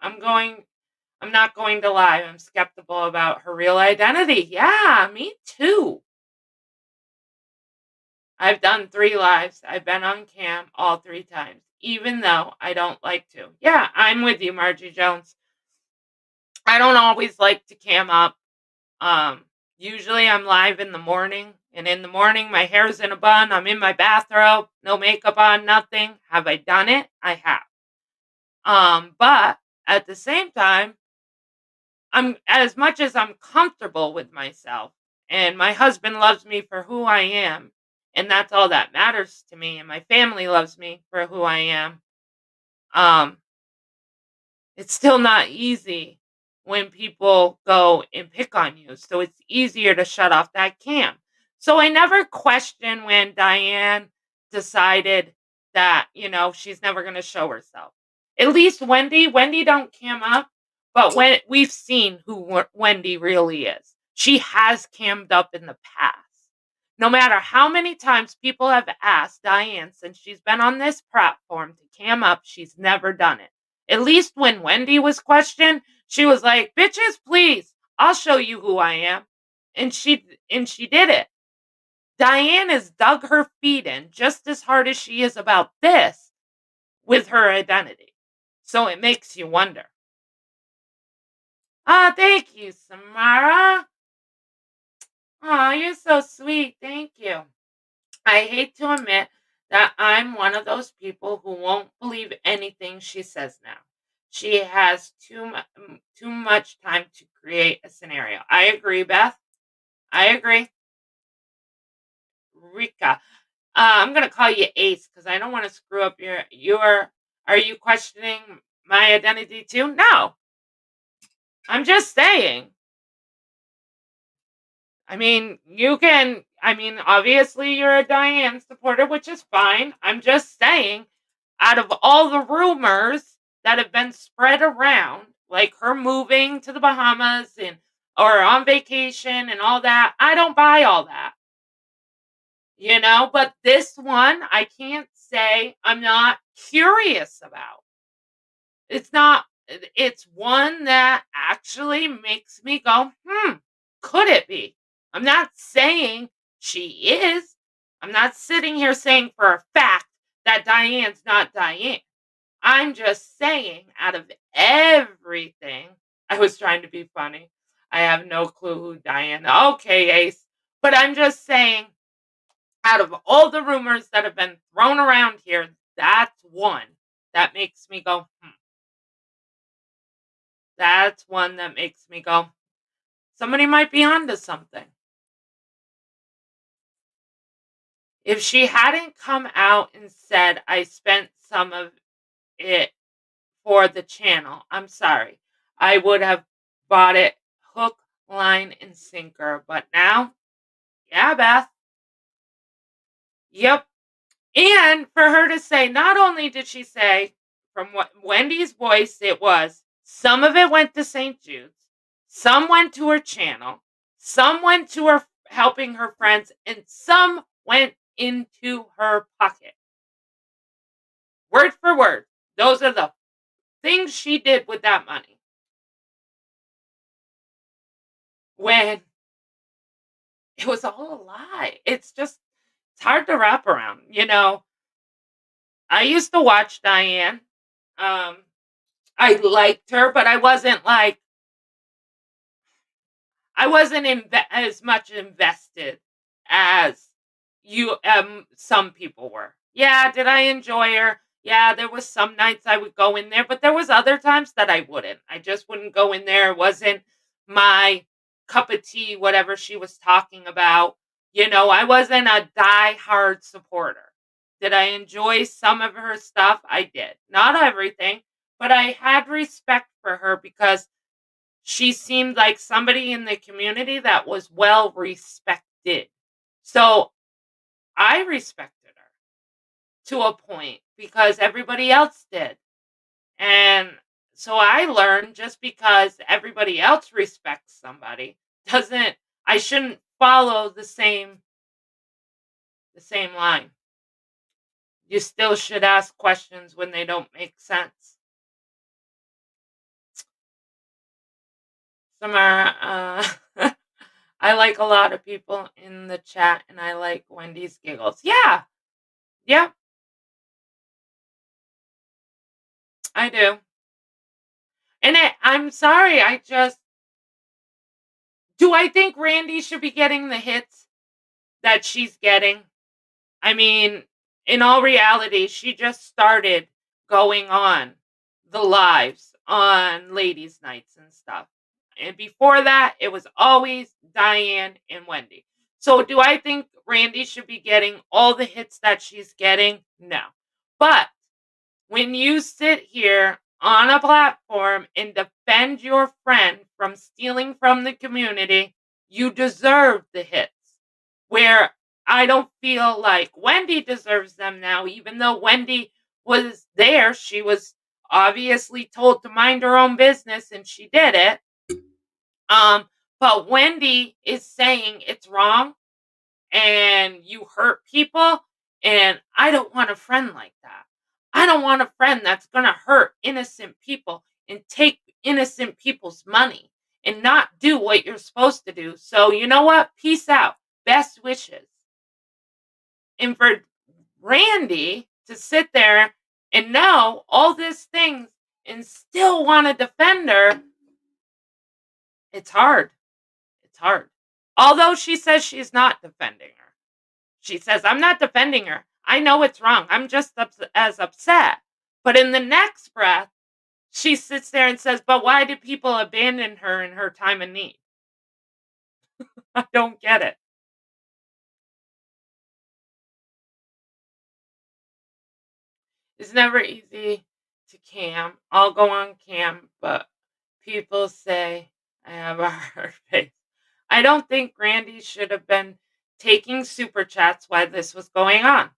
I'm going I'm not going to lie. I'm skeptical about her real identity. Yeah, me too. I've done 3 lives. I've been on cam all 3 times, even though I don't like to. Yeah, I'm with you, Margie Jones. I don't always like to cam up. Um, Usually I'm live in the morning, and in the morning my hair's in a bun. I'm in my bathrobe, no makeup on, nothing. Have I done it? I have. But at the same time, I'm as much as I'm comfortable with myself, and my husband loves me for who I am, and that's all that matters to me, and my family loves me for who I am. Um, it's still not easy when people go and pick on you, so it's easier to shut off that cam. So I never question when Diane decided that, she's never gonna show herself. At least Wendy don't cam up, but when we've seen who Wendy really is. She has cammed up in the past. No matter how many times people have asked Diane since she's been on this platform to cam up, she's never done it. At least when Wendy was questioned, she was like, "Bitches, please, I'll show you who I am." And she did it. Diane has dug her feet in just as hard as she is about this with her identity. So it makes you wonder. Ah, thank you, Samara. Oh, you're so sweet. Thank you. I hate to admit that I'm one of those people who won't believe anything she says now. She has too much time to create a scenario. I agree, Beth. I agree. Rika. I'm gonna call you Ace because I don't want to screw up your. Are you questioning my identity too? No, I'm just saying. I mean, you can. I mean, obviously you're a Diane supporter, which is fine. I'm just saying, out of all the rumors that have been spread around, like her moving to the Bahamas and or on vacation and all that, I don't buy all that. But this one I can't say I'm not curious about. It's one that actually makes me go, could it be? I'm not saying she is. I'm not sitting here saying for a fact that Diane's not Diane. I'm just saying out of everything, I was trying to be funny. I have no clue who Diane. Okay, Ace. But I'm just saying out of all the rumors that have been thrown around here, that's one that makes me go, That's one that makes me go, somebody might be onto something. If she hadn't come out and said, I spent some of it for the channel, I'm sorry. I would have bought it hook, line, and sinker. But now, yeah, Beth. Yep. And for her to say, not only did she say, from what Wendy's voice, it was Some of it went to St. Jude's, some went to her channel, some went to her helping her friends, and some went into her pocket. Word for word. Those are the things she did with that money. When it was all a lie. It's hard to wrap around. I used to watch Diane. Um, I liked her, but I wasn't as much invested as some people were. Yeah, did I enjoy her? Yeah, there was some nights I would go in there, but there was other times that I wouldn't. I just wouldn't go in there. It wasn't my cup of tea, whatever she was talking about. I wasn't a die-hard supporter. Did I enjoy some of her stuff? I did. Not everything, but I had respect for her because she seemed like somebody in the community that was well respected. So I respected her to a point because everybody else did. And so I learned just because everybody else respects somebody doesn't I shouldn't follow the same line. You still should ask questions when they don't make sense. Summer, I like a lot of people in the chat and I like Wendy's giggles. Yeah, yeah, I do. And I'm sorry, do I think Randy should be getting the hits that she's getting? I mean, in all reality, she just started going on the lives on ladies' nights and stuff. And before that, it was always Diane and Wendy. So do I think Randy should be getting all the hits that she's getting? No. But when you sit here on a platform and defend your friend from stealing from the community, you deserve the hits. Where I don't feel like Wendy deserves them now, even though Wendy was there. She was obviously told to mind her own business and she did it. But Wendy is saying it's wrong and you hurt people. And I don't want a friend like that. I don't want a friend that's going to hurt innocent people and take innocent people's money and not do what you're supposed to do. So, you know what? Peace out. Best wishes. And for Randy to sit there and know all these things and still want to defend her, it's hard. It's hard. Although she says she's not defending her. She says, I'm not defending her. I know it's wrong. I'm just as upset. But in the next breath, she sits there and says, but why did people abandon her in her time of need? I don't get it. It's never easy to cam. I'll go on cam, but people say I have a hard face. I don't think Randy should have been taking super chats while this was going on.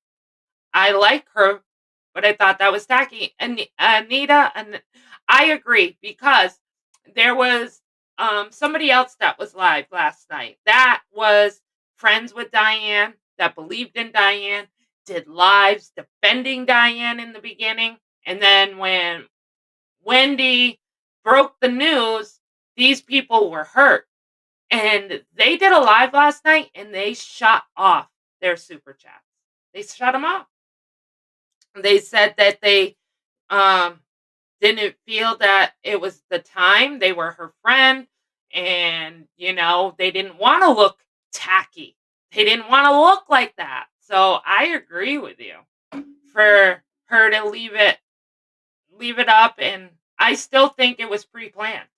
I like her, but I thought that was tacky. And Anita, and I agree because there was somebody else that was live last night that was friends with Diane, that believed in Diane, did lives defending Diane in the beginning, and then when Wendy broke the news, these people were hurt. And they did a live last night and they shut off their super chats. They shut them off. They said that they um, didn't feel that it was the time. They were her friend and, they didn't want to look tacky. They didn't want to look like that. So I agree with you for her to leave it up, and I still think it was pre-planned.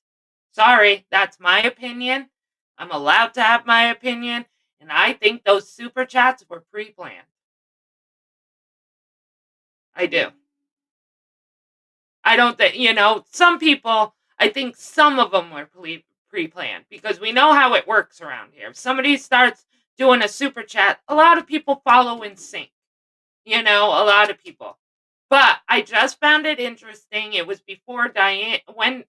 Sorry, that's my opinion. I'm allowed to have my opinion, and I think those super chats were pre-planned. I do. I don't think, some people, I think some of them were pre-planned because we know how it works around here. If somebody starts doing a super chat, a lot of people follow in sync. A lot of people. But I just found it interesting. It was before Diane, when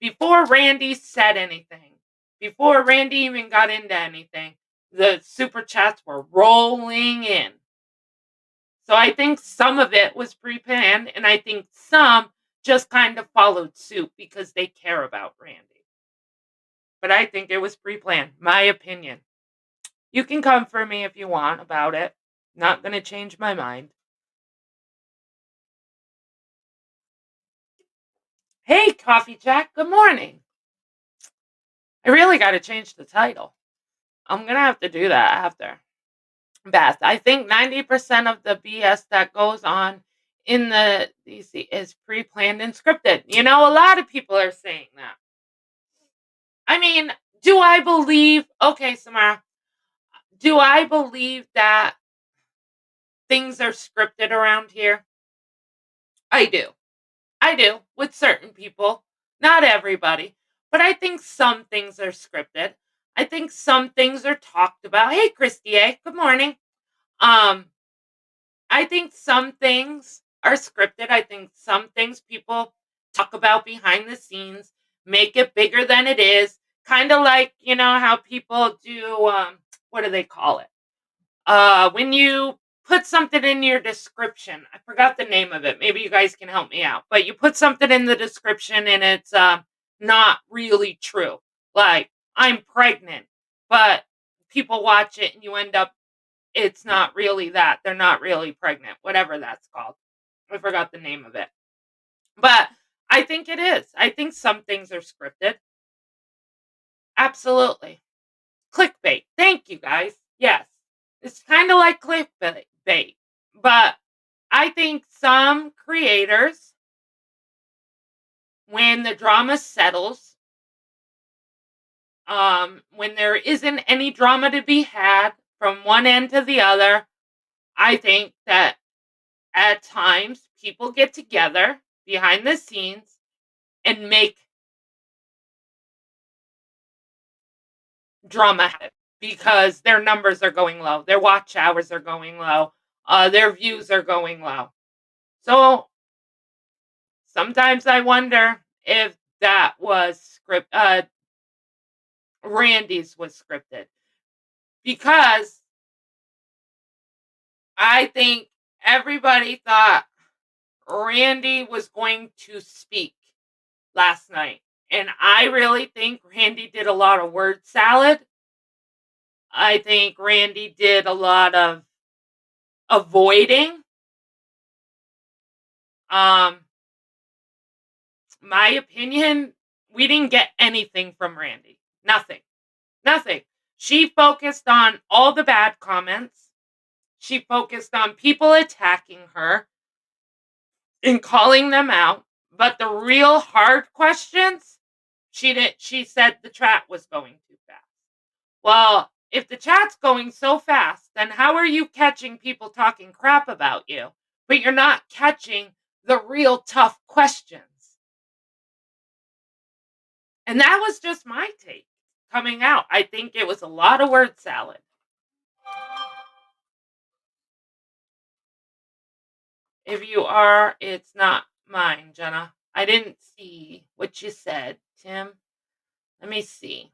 before Randy said anything, before Randy even got into anything, the super chats were rolling in. So I think some of it was pre-planned, and I think some just kind of followed suit because they care about Randy. But I think it was pre-planned, my opinion. You can come for me if you want about it. Not going to change my mind. Hey, Coffee Jack, good morning. I really got to change the title. I'm going to have to do that after. Beth, I think 90% of the BS that goes on in the DC is pre-planned and scripted. You know, a lot of people are saying that. I mean, do I believe, okay, Samara, do I believe that things are scripted around here? I do. I do, with certain people. Not everybody. But I think some things are scripted. I think some things are talked about. Hey, Christy A, good morning. Um, I think some things are scripted. I think some things people talk about behind the scenes, make it bigger than it is. Kind of like, you know, how people do, what do they call it? When you put something in your description, I forgot the name of it. Maybe you guys can help me out. But you put something in the description and it's not really true. Like, I'm pregnant, but people watch it and you end up, it's not really that. They're not really pregnant, whatever that's called. I forgot the name of it. But I think it is. I think some things are scripted. Absolutely. Clickbait. Thank you, guys. Yes. It's kind of like clickbait. But I think some creators, when the drama settles, when there isn't any drama to be had from one end to the other, I think that at times people get together behind the scenes and make drama happen because their numbers are going low, their watch hours are going low, their views are going low. So sometimes I wonder if that was Randy's was scripted because I think everybody thought Randy was going to speak last night. And I really think Randy did a lot of word salad. I think Randy did a lot of avoiding. My opinion, we didn't get anything from Randy. Nothing. Nothing. She focused on all the bad comments. She focused on people attacking her and calling them out. But the real hard questions, she said the chat was going too fast. Well, if the chat's going so fast, then how are you catching people talking crap about you, but you're not catching the real tough questions? And that was just my take coming out. I think it was a lot of word salad. If you are, it's not mine, Jenna. I didn't see what you said, Tim. Let me see.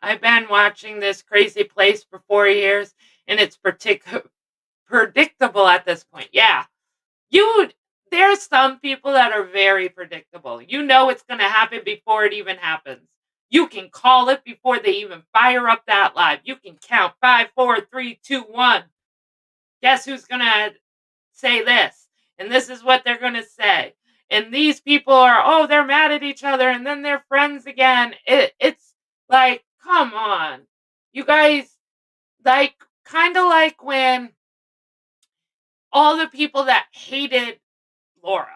I've been watching this crazy place for 4 years, and it's predictable at this point. Yeah. There's some people that are very predictable. You know it's going to happen before it even happens. You can call it before they even fire up that live. You can count 5, 4, 3, 2, 1. Guess who's going to say this? And this is what they're going to say. And these people are, oh, they're mad at each other and then they're friends again. It's like, come on. You guys, like, kind of like when all the people that hated Laura,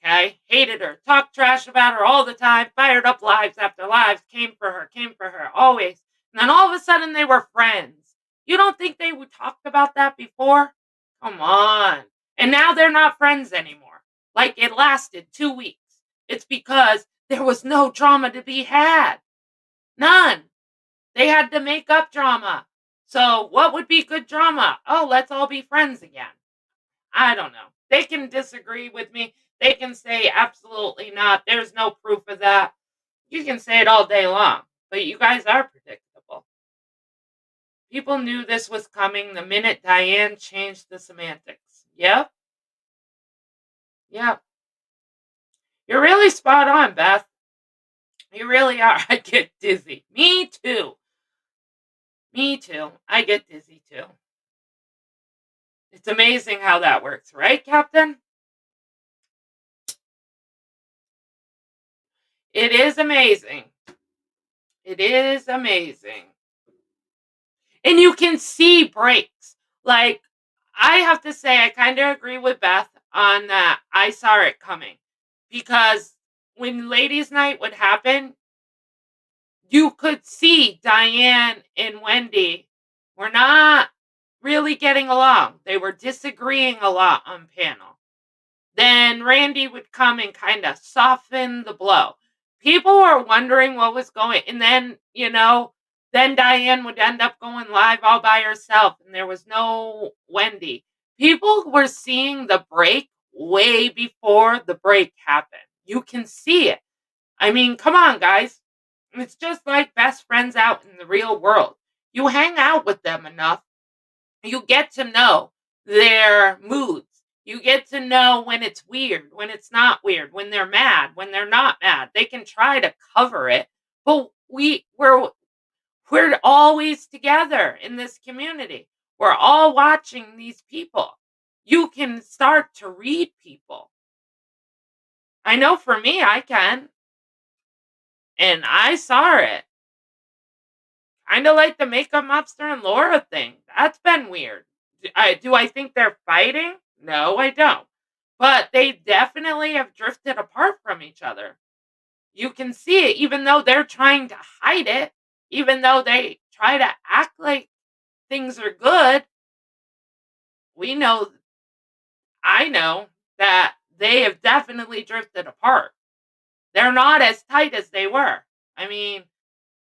okay, hated her, talked trash about her all the time, fired up lives after lives, came for her, always. And then all of a sudden they were friends. You don't think they would talked about that before? Come on. And now they're not friends anymore. Like it lasted 2 weeks. It's because there was no drama to be had. None. They had to make up drama. So, what would be good drama? Oh, let's all be friends again. I don't know. They can disagree with me. They can say absolutely not. There's no proof of that. You can say it all day long, but you guys are predictable. People knew this was coming the minute Diane changed the semantics. Yep, yep. You're really spot on, Beth. You really are. I get dizzy. Me too. Me too. I get dizzy too. It's amazing how that works, right, Captain? It is amazing. It is amazing. And you can see breaks. Like, I have to say, I kind of agree with Beth on that. I saw it coming because when ladies' night would happen, you could see Diane and Wendy were not really getting along. They were disagreeing a lot on panel. Then Randy would come and kind of soften the blow. People were wondering what was going, and then, then Diane would end up going live all by herself and there was no Wendy. People were seeing the break way before the break happened. You can see it. I mean, come on, guys. It's just like best friends out in the real world. You hang out with them enough, you get to know their moods. You get to know when it's weird, when it's not weird, when they're mad, when they're not mad. They can try to cover it, but we're always together in this community. We're all watching these people. You can start to read people. I know for me, I can, and I saw it. Kind of like the makeup mobster and Laura thing. That's been weird. Do I think they're fighting? No, I don't. But they definitely have drifted apart from each other. You can see it, even though they're trying to hide it, even though they try to act like things are good. We know, I know that they have definitely drifted apart. They're not as tight as they were. I mean,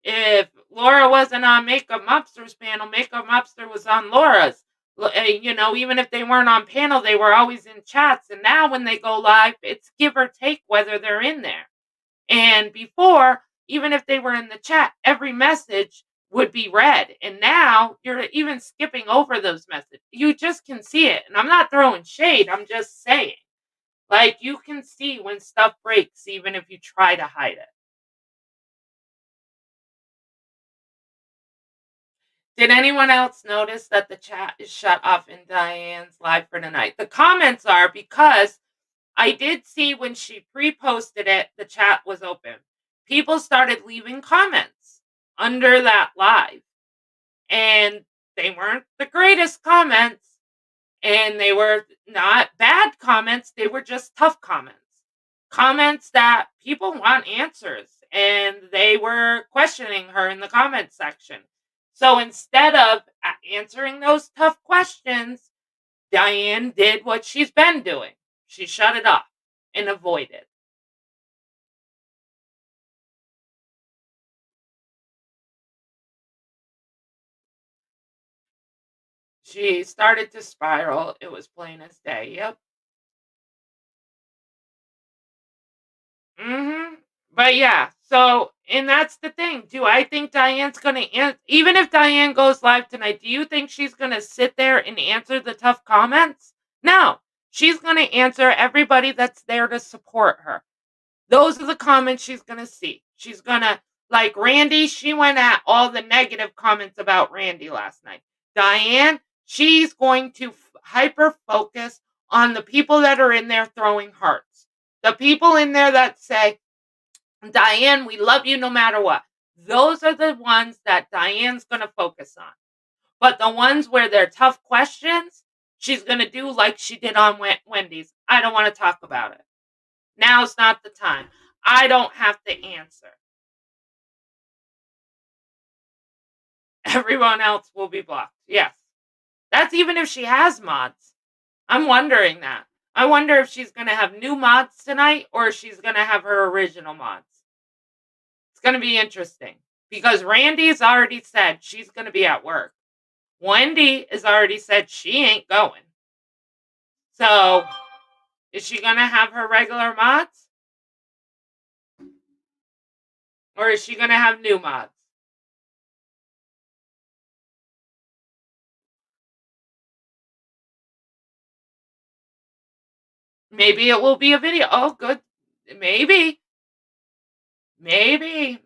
if Laura wasn't on Makeup Mobster's panel, Makeup Mobster was on Laura's. Even if they weren't on panel, they were always in chats. And now when they go live, it's give or take whether they're in there. And before, even if they were in the chat, every message would be read. And now you're even skipping over those messages. You just can see it. And I'm not throwing shade, I'm just saying. Like, you can see when stuff breaks, even if you try to hide it. Did anyone else notice that the chat is shut off in Diane's live for tonight? The comments are because I did see when she pre-posted it, the chat was open. People started leaving comments under that live, and they weren't the greatest comments, and they were not bad comments. They were just tough comments. Comments that people want answers, and they were questioning her in the comment section. So instead of answering those tough questions, Diane did what she's been doing. She shut it off and avoided. She started to spiral. It was plain as day. Yep. But yeah, and that's the thing. Do I think Diane's going to even if Diane goes live tonight, do you think she's going to sit there and answer the tough comments? No. She's going to answer everybody that's there to support her. Those are the comments she's going to see. She's going to, like Randy, she went at all the negative comments about Randy last night. Diane, she's going to hyper focus on the people that are in there throwing hearts. The people in there that say, Diane, we love you no matter what. Those are the ones that Diane's going to focus on. But the ones where they're tough questions, she's going to do like she did on Wendy's. I don't want to talk about it. Now's not the time. I don't have to answer. Everyone else will be blocked. Yes. That's even if she has mods. I'm wondering that. I wonder if she's going to have new mods tonight or if she's going to have her original mods. It's going to be interesting because Randy's already said she's going to be at work. Wendy has already said she ain't going. So, is she going to have her regular mods? Or is she going to have new mods? Maybe it will be a video. Oh, good. Maybe. Maybe.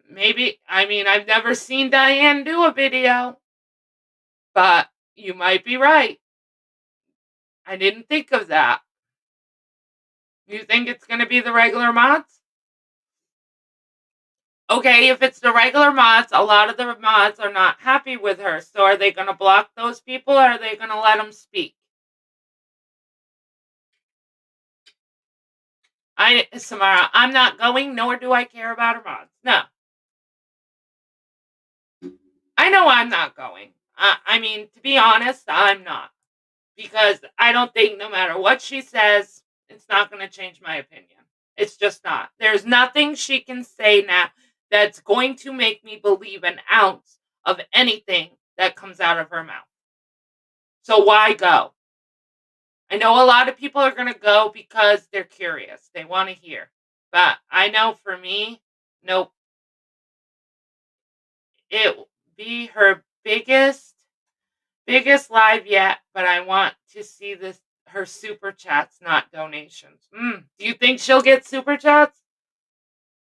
I mean, I've never seen Diane do a video, but you might be right. I didn't think of that. You think it's going to be the regular mods? Okay, if it's the regular mods, a lot of the mods are not happy with her. So are they going to block those people or are they going to let them speak? Samara, I'm not going, nor do I care about her mods. No. I know I'm not going. I mean, to be honest, I'm not. Because I don't think no matter what she says, it's not going to change my opinion. It's just not. There's nothing she can say now that's going to make me believe an ounce of anything that comes out of her mouth. So why go? I know a lot of people are going to go because they're curious. They want to hear. But I know for me, nope. It will be her biggest live yet, but I want to see her super chats, not donations. Do you think she'll get super chats?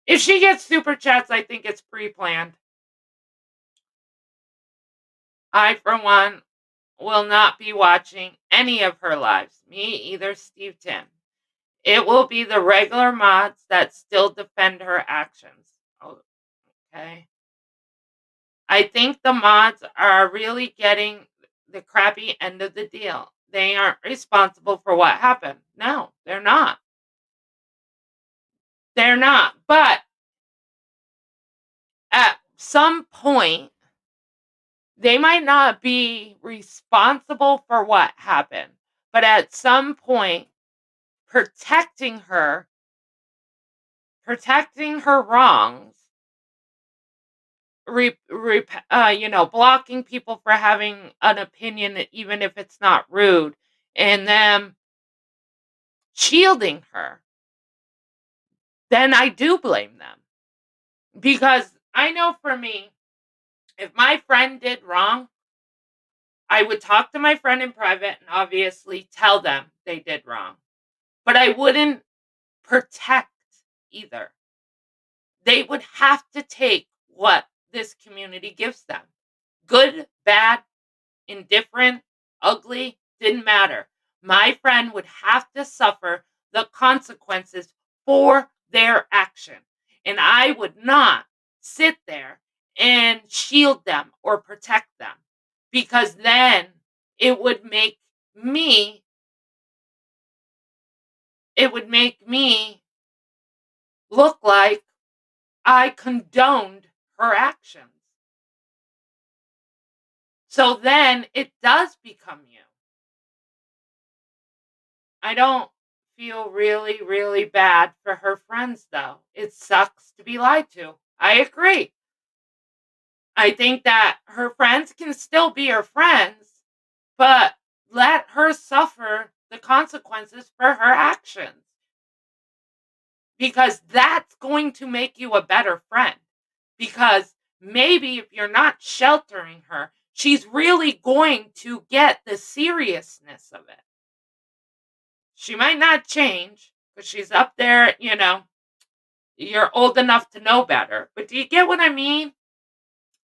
If she gets super chats, I think it's pre-planned. I, for one, will not be watching any of her lives. Me either, Steve Tim. It will be the regular mods that still defend her actions. Okay. I think the mods are really getting the crappy end of the deal. They aren't responsible for what happened. No, they're not. They're not. But at some point, they might not be responsible for what happened. But at some point, protecting her wrongs, blocking people for having an opinion, even if it's not rude, and them shielding her, then I do blame them. Because I know for me, if my friend did wrong, I would talk to my friend in private and obviously tell them they did wrong. But I wouldn't protect either. They would have to take what this community gives them. Good, bad, indifferent, ugly, didn't matter. My friend would have to suffer the consequences for their action. And I would not sit there and shield them or protect them, because then it would make me look like I condoned her actions. So then it does become you. I don't feel really, really bad for her friends, though. It sucks to be lied to. I agree. I think that her friends can still be her friends, but let her suffer the consequences for her actions. Because that's going to make you a better friend. Because maybe if you're not sheltering her, she's really going to get the seriousness of it. She might not change because she's up there, you're old enough to know better. But do you get what I mean?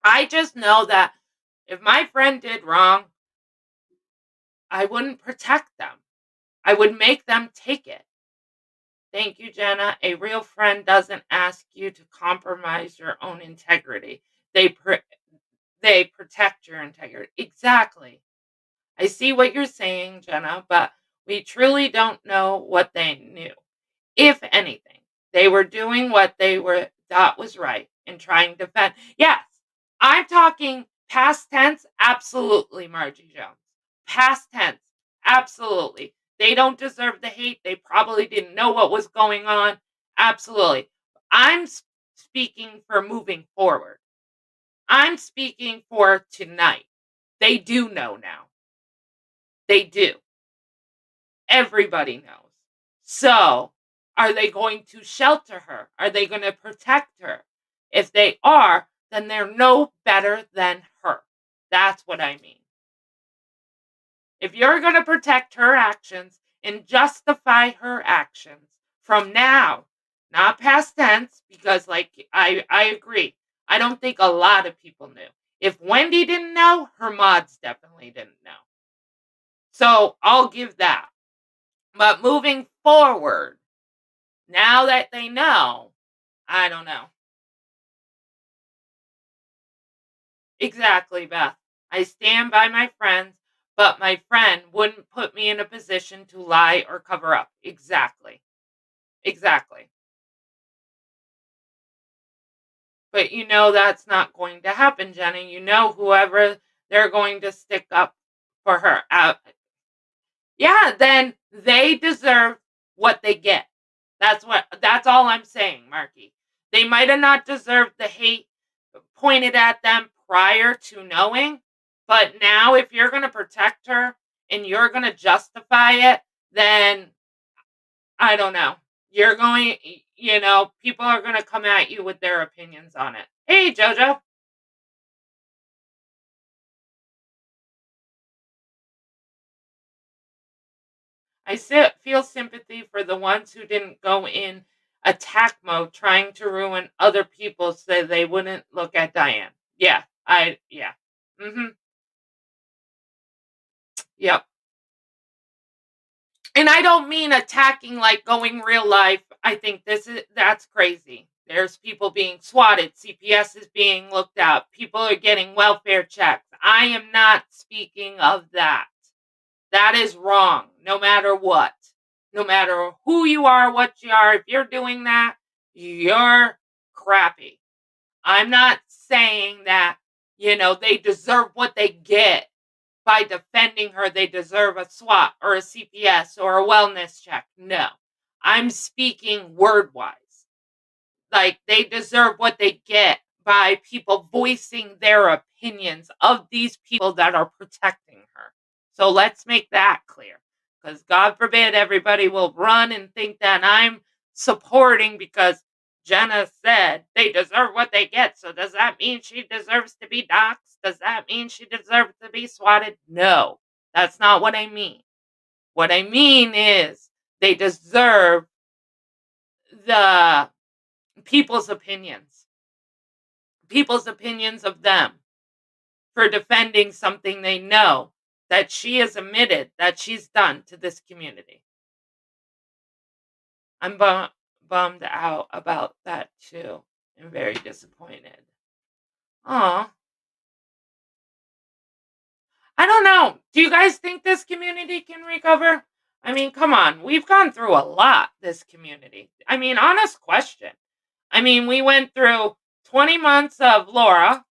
I just know that if my friend did wrong, I wouldn't protect them. I would make them take it. Thank you, Jenna. A real friend doesn't ask you to compromise your own integrity. They protect your integrity. Exactly. I see what you're saying, Jenna, but we truly don't know what they knew. If anything, they were doing what they thought was right and trying to defend. Yes, I'm talking past tense. Absolutely, Margie Jones. Past tense. Absolutely. They don't deserve the hate. They probably didn't know what was going on. Absolutely. I'm speaking for moving forward. I'm speaking for tonight. They do know now. They do. Everybody knows. So, are they going to shelter her? Are they going to protect her? If they are, then they're no better than her. That's what I mean. If you're going to protect her actions and justify her actions from now, not past tense, because like I agree. I don't think a lot of people knew. If Wendy didn't know, her mods definitely didn't know. So I'll give that. But moving forward, now that they know, I don't know. Exactly, Beth. I stand by my friends, but my friend wouldn't put me in a position to lie or cover up. Exactly. Exactly. But you know that's not going to happen, Jenny. You know whoever they're going to stick up for her. Yeah, then they deserve what they get. That's all I'm saying, Marky. They might have not deserved the hate pointed at them prior to knowing, but now if you're going to protect her and you're going to justify it, then I don't know. You're going, people are going to come at you with their opinions on it. Hey, Jojo. Feel sympathy for the ones who didn't go in attack mode trying to ruin other people so they wouldn't look at Diane. Yeah. Mm-hmm. Yep. And I don't mean attacking like going real life. I think that's crazy. There's people being swatted, CPS is being looked at, people are getting welfare checks. I am not speaking of that. That is wrong, no matter what. No matter who you are, what you are, if you're doing that, you're crappy. I'm not saying that, they deserve what they get by defending her. They deserve a SWAT or a CPS or a wellness check. No. I'm speaking word wise. Like they deserve what they get by people voicing their opinions of these people that are protecting her. So let's make that clear. Because God forbid everybody will run and think that I'm supporting because Jenna said they deserve what they get. So does that mean she deserves to be doxxed? Does that mean she deserves to be swatted? No, that's not what I mean. What I mean is they deserve the people's opinions of them for defending something they know that she has admitted that she's done to this community. I'm bummed out about that too. I'm very disappointed. Aw. I don't know. Do you guys think this community can recover? I mean, come on. We've gone through a lot, this community. I mean, honest question. I mean, we went through 20 months of Laura.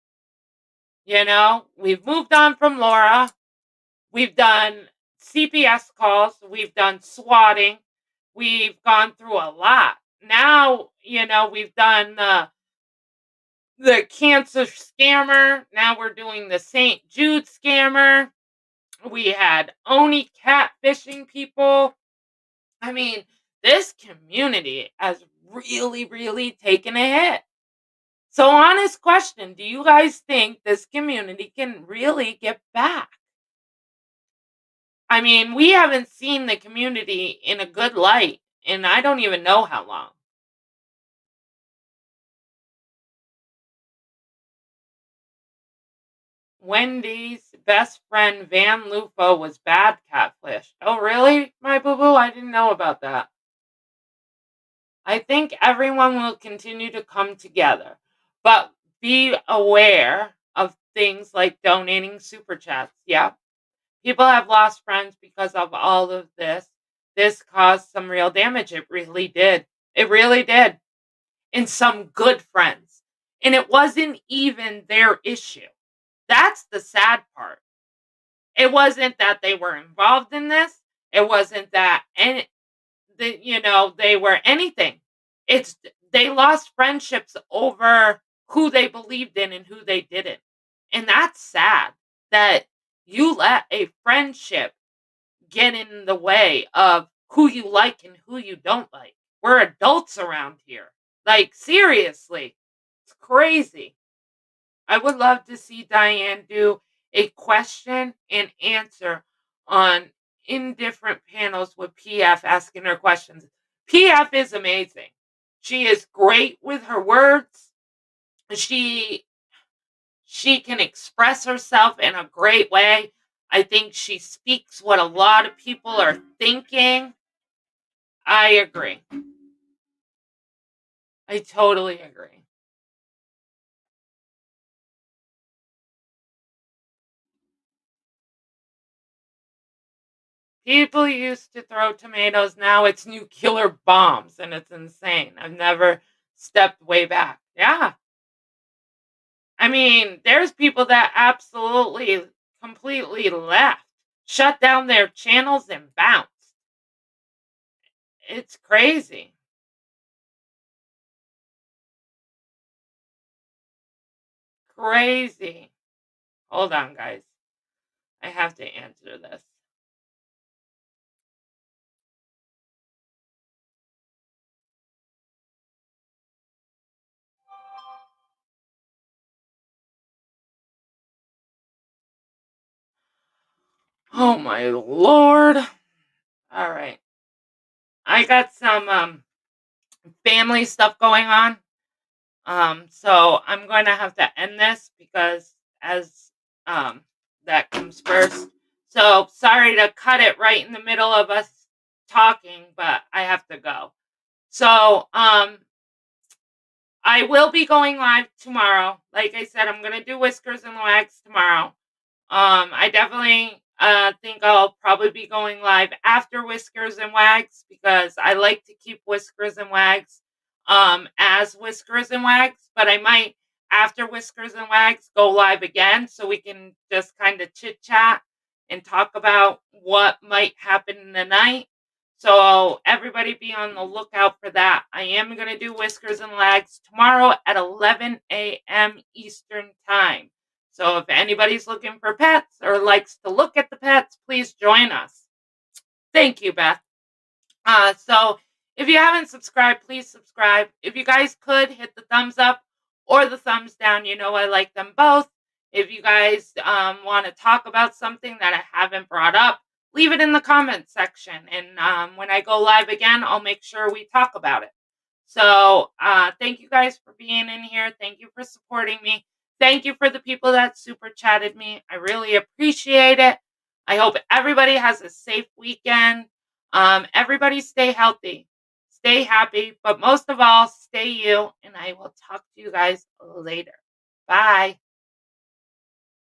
We've moved on from Laura. We've done CPS calls. We've done swatting. We've gone through a lot. Now, we've done the cancer scammer. Now we're doing the St. Jude scammer. We had Oni catfishing people. I mean, this community has really, really taken a hit. So, honest question, do you guys think this community can really get back? I mean, we haven't seen the community in a good light, and I don't even know how long. Wendy's best friend Van Lufo was bad catfish. Oh, really, my boo boo? I didn't know about that. I think everyone will continue to come together, but be aware of things like donating super chats. Yeah, people have lost friends because of all of this. This caused some real damage. It really did. It really did. And some good friends. And it wasn't even their issue. That's the sad part. It wasn't that they were involved in this. It wasn't that they were anything. It's they lost friendships over who they believed in and who they didn't. And that's sad that You let a friendship get in the way of who you like and who you don't like. We're adults around here. Like, seriously, it's crazy. I would love to see Diane do a question and answer on in different panels with PF asking her questions. PF is amazing. She is great with her words. She she can express herself in a great way. I think she speaks what a lot of people are thinking. I agree. I totally agree. People used to throw tomatoes, now it's nuclear bombs, and it's insane. I've never stepped way back. Yeah. I mean, there's people that absolutely completely left, shut down their channels and bounced. It's crazy. Crazy. Hold on, guys. I have to answer this. Oh my lord. All right. I got some family stuff going on. So I'm going to have to end this because as um that comes first. So sorry to cut it right in the middle of us talking, but I have to go. So I will be going live tomorrow. Like I said, I'm gonna do Whiskers and Wags tomorrow. I definitely think I'll probably be going live after Whiskers and Wags because I like to keep Whiskers and Wags as Whiskers and Wags, but I might after Whiskers and Wags go live again so we can just kind of chit chat and talk about what might happen in the night. So everybody be on the lookout for that. I am going to do Whiskers and Wags tomorrow at 11 a.m. Eastern Time. So if anybody's looking for pets or likes to look at the pets, please join us. Thank you, Beth. So if you haven't subscribed, please subscribe. If you guys could hit the thumbs up or the thumbs down, you know I like them both. If you guys want to talk about something that I haven't brought up, leave it in the comments section. And when I go live again, I'll make sure we talk about it. So thank you guys for being in here. Thank you for supporting me. Thank you for the people that super chatted me. I really appreciate it. I hope everybody has a safe weekend. Everybody stay healthy, stay happy, but most of all, stay you. And I will talk to you guys later. Bye.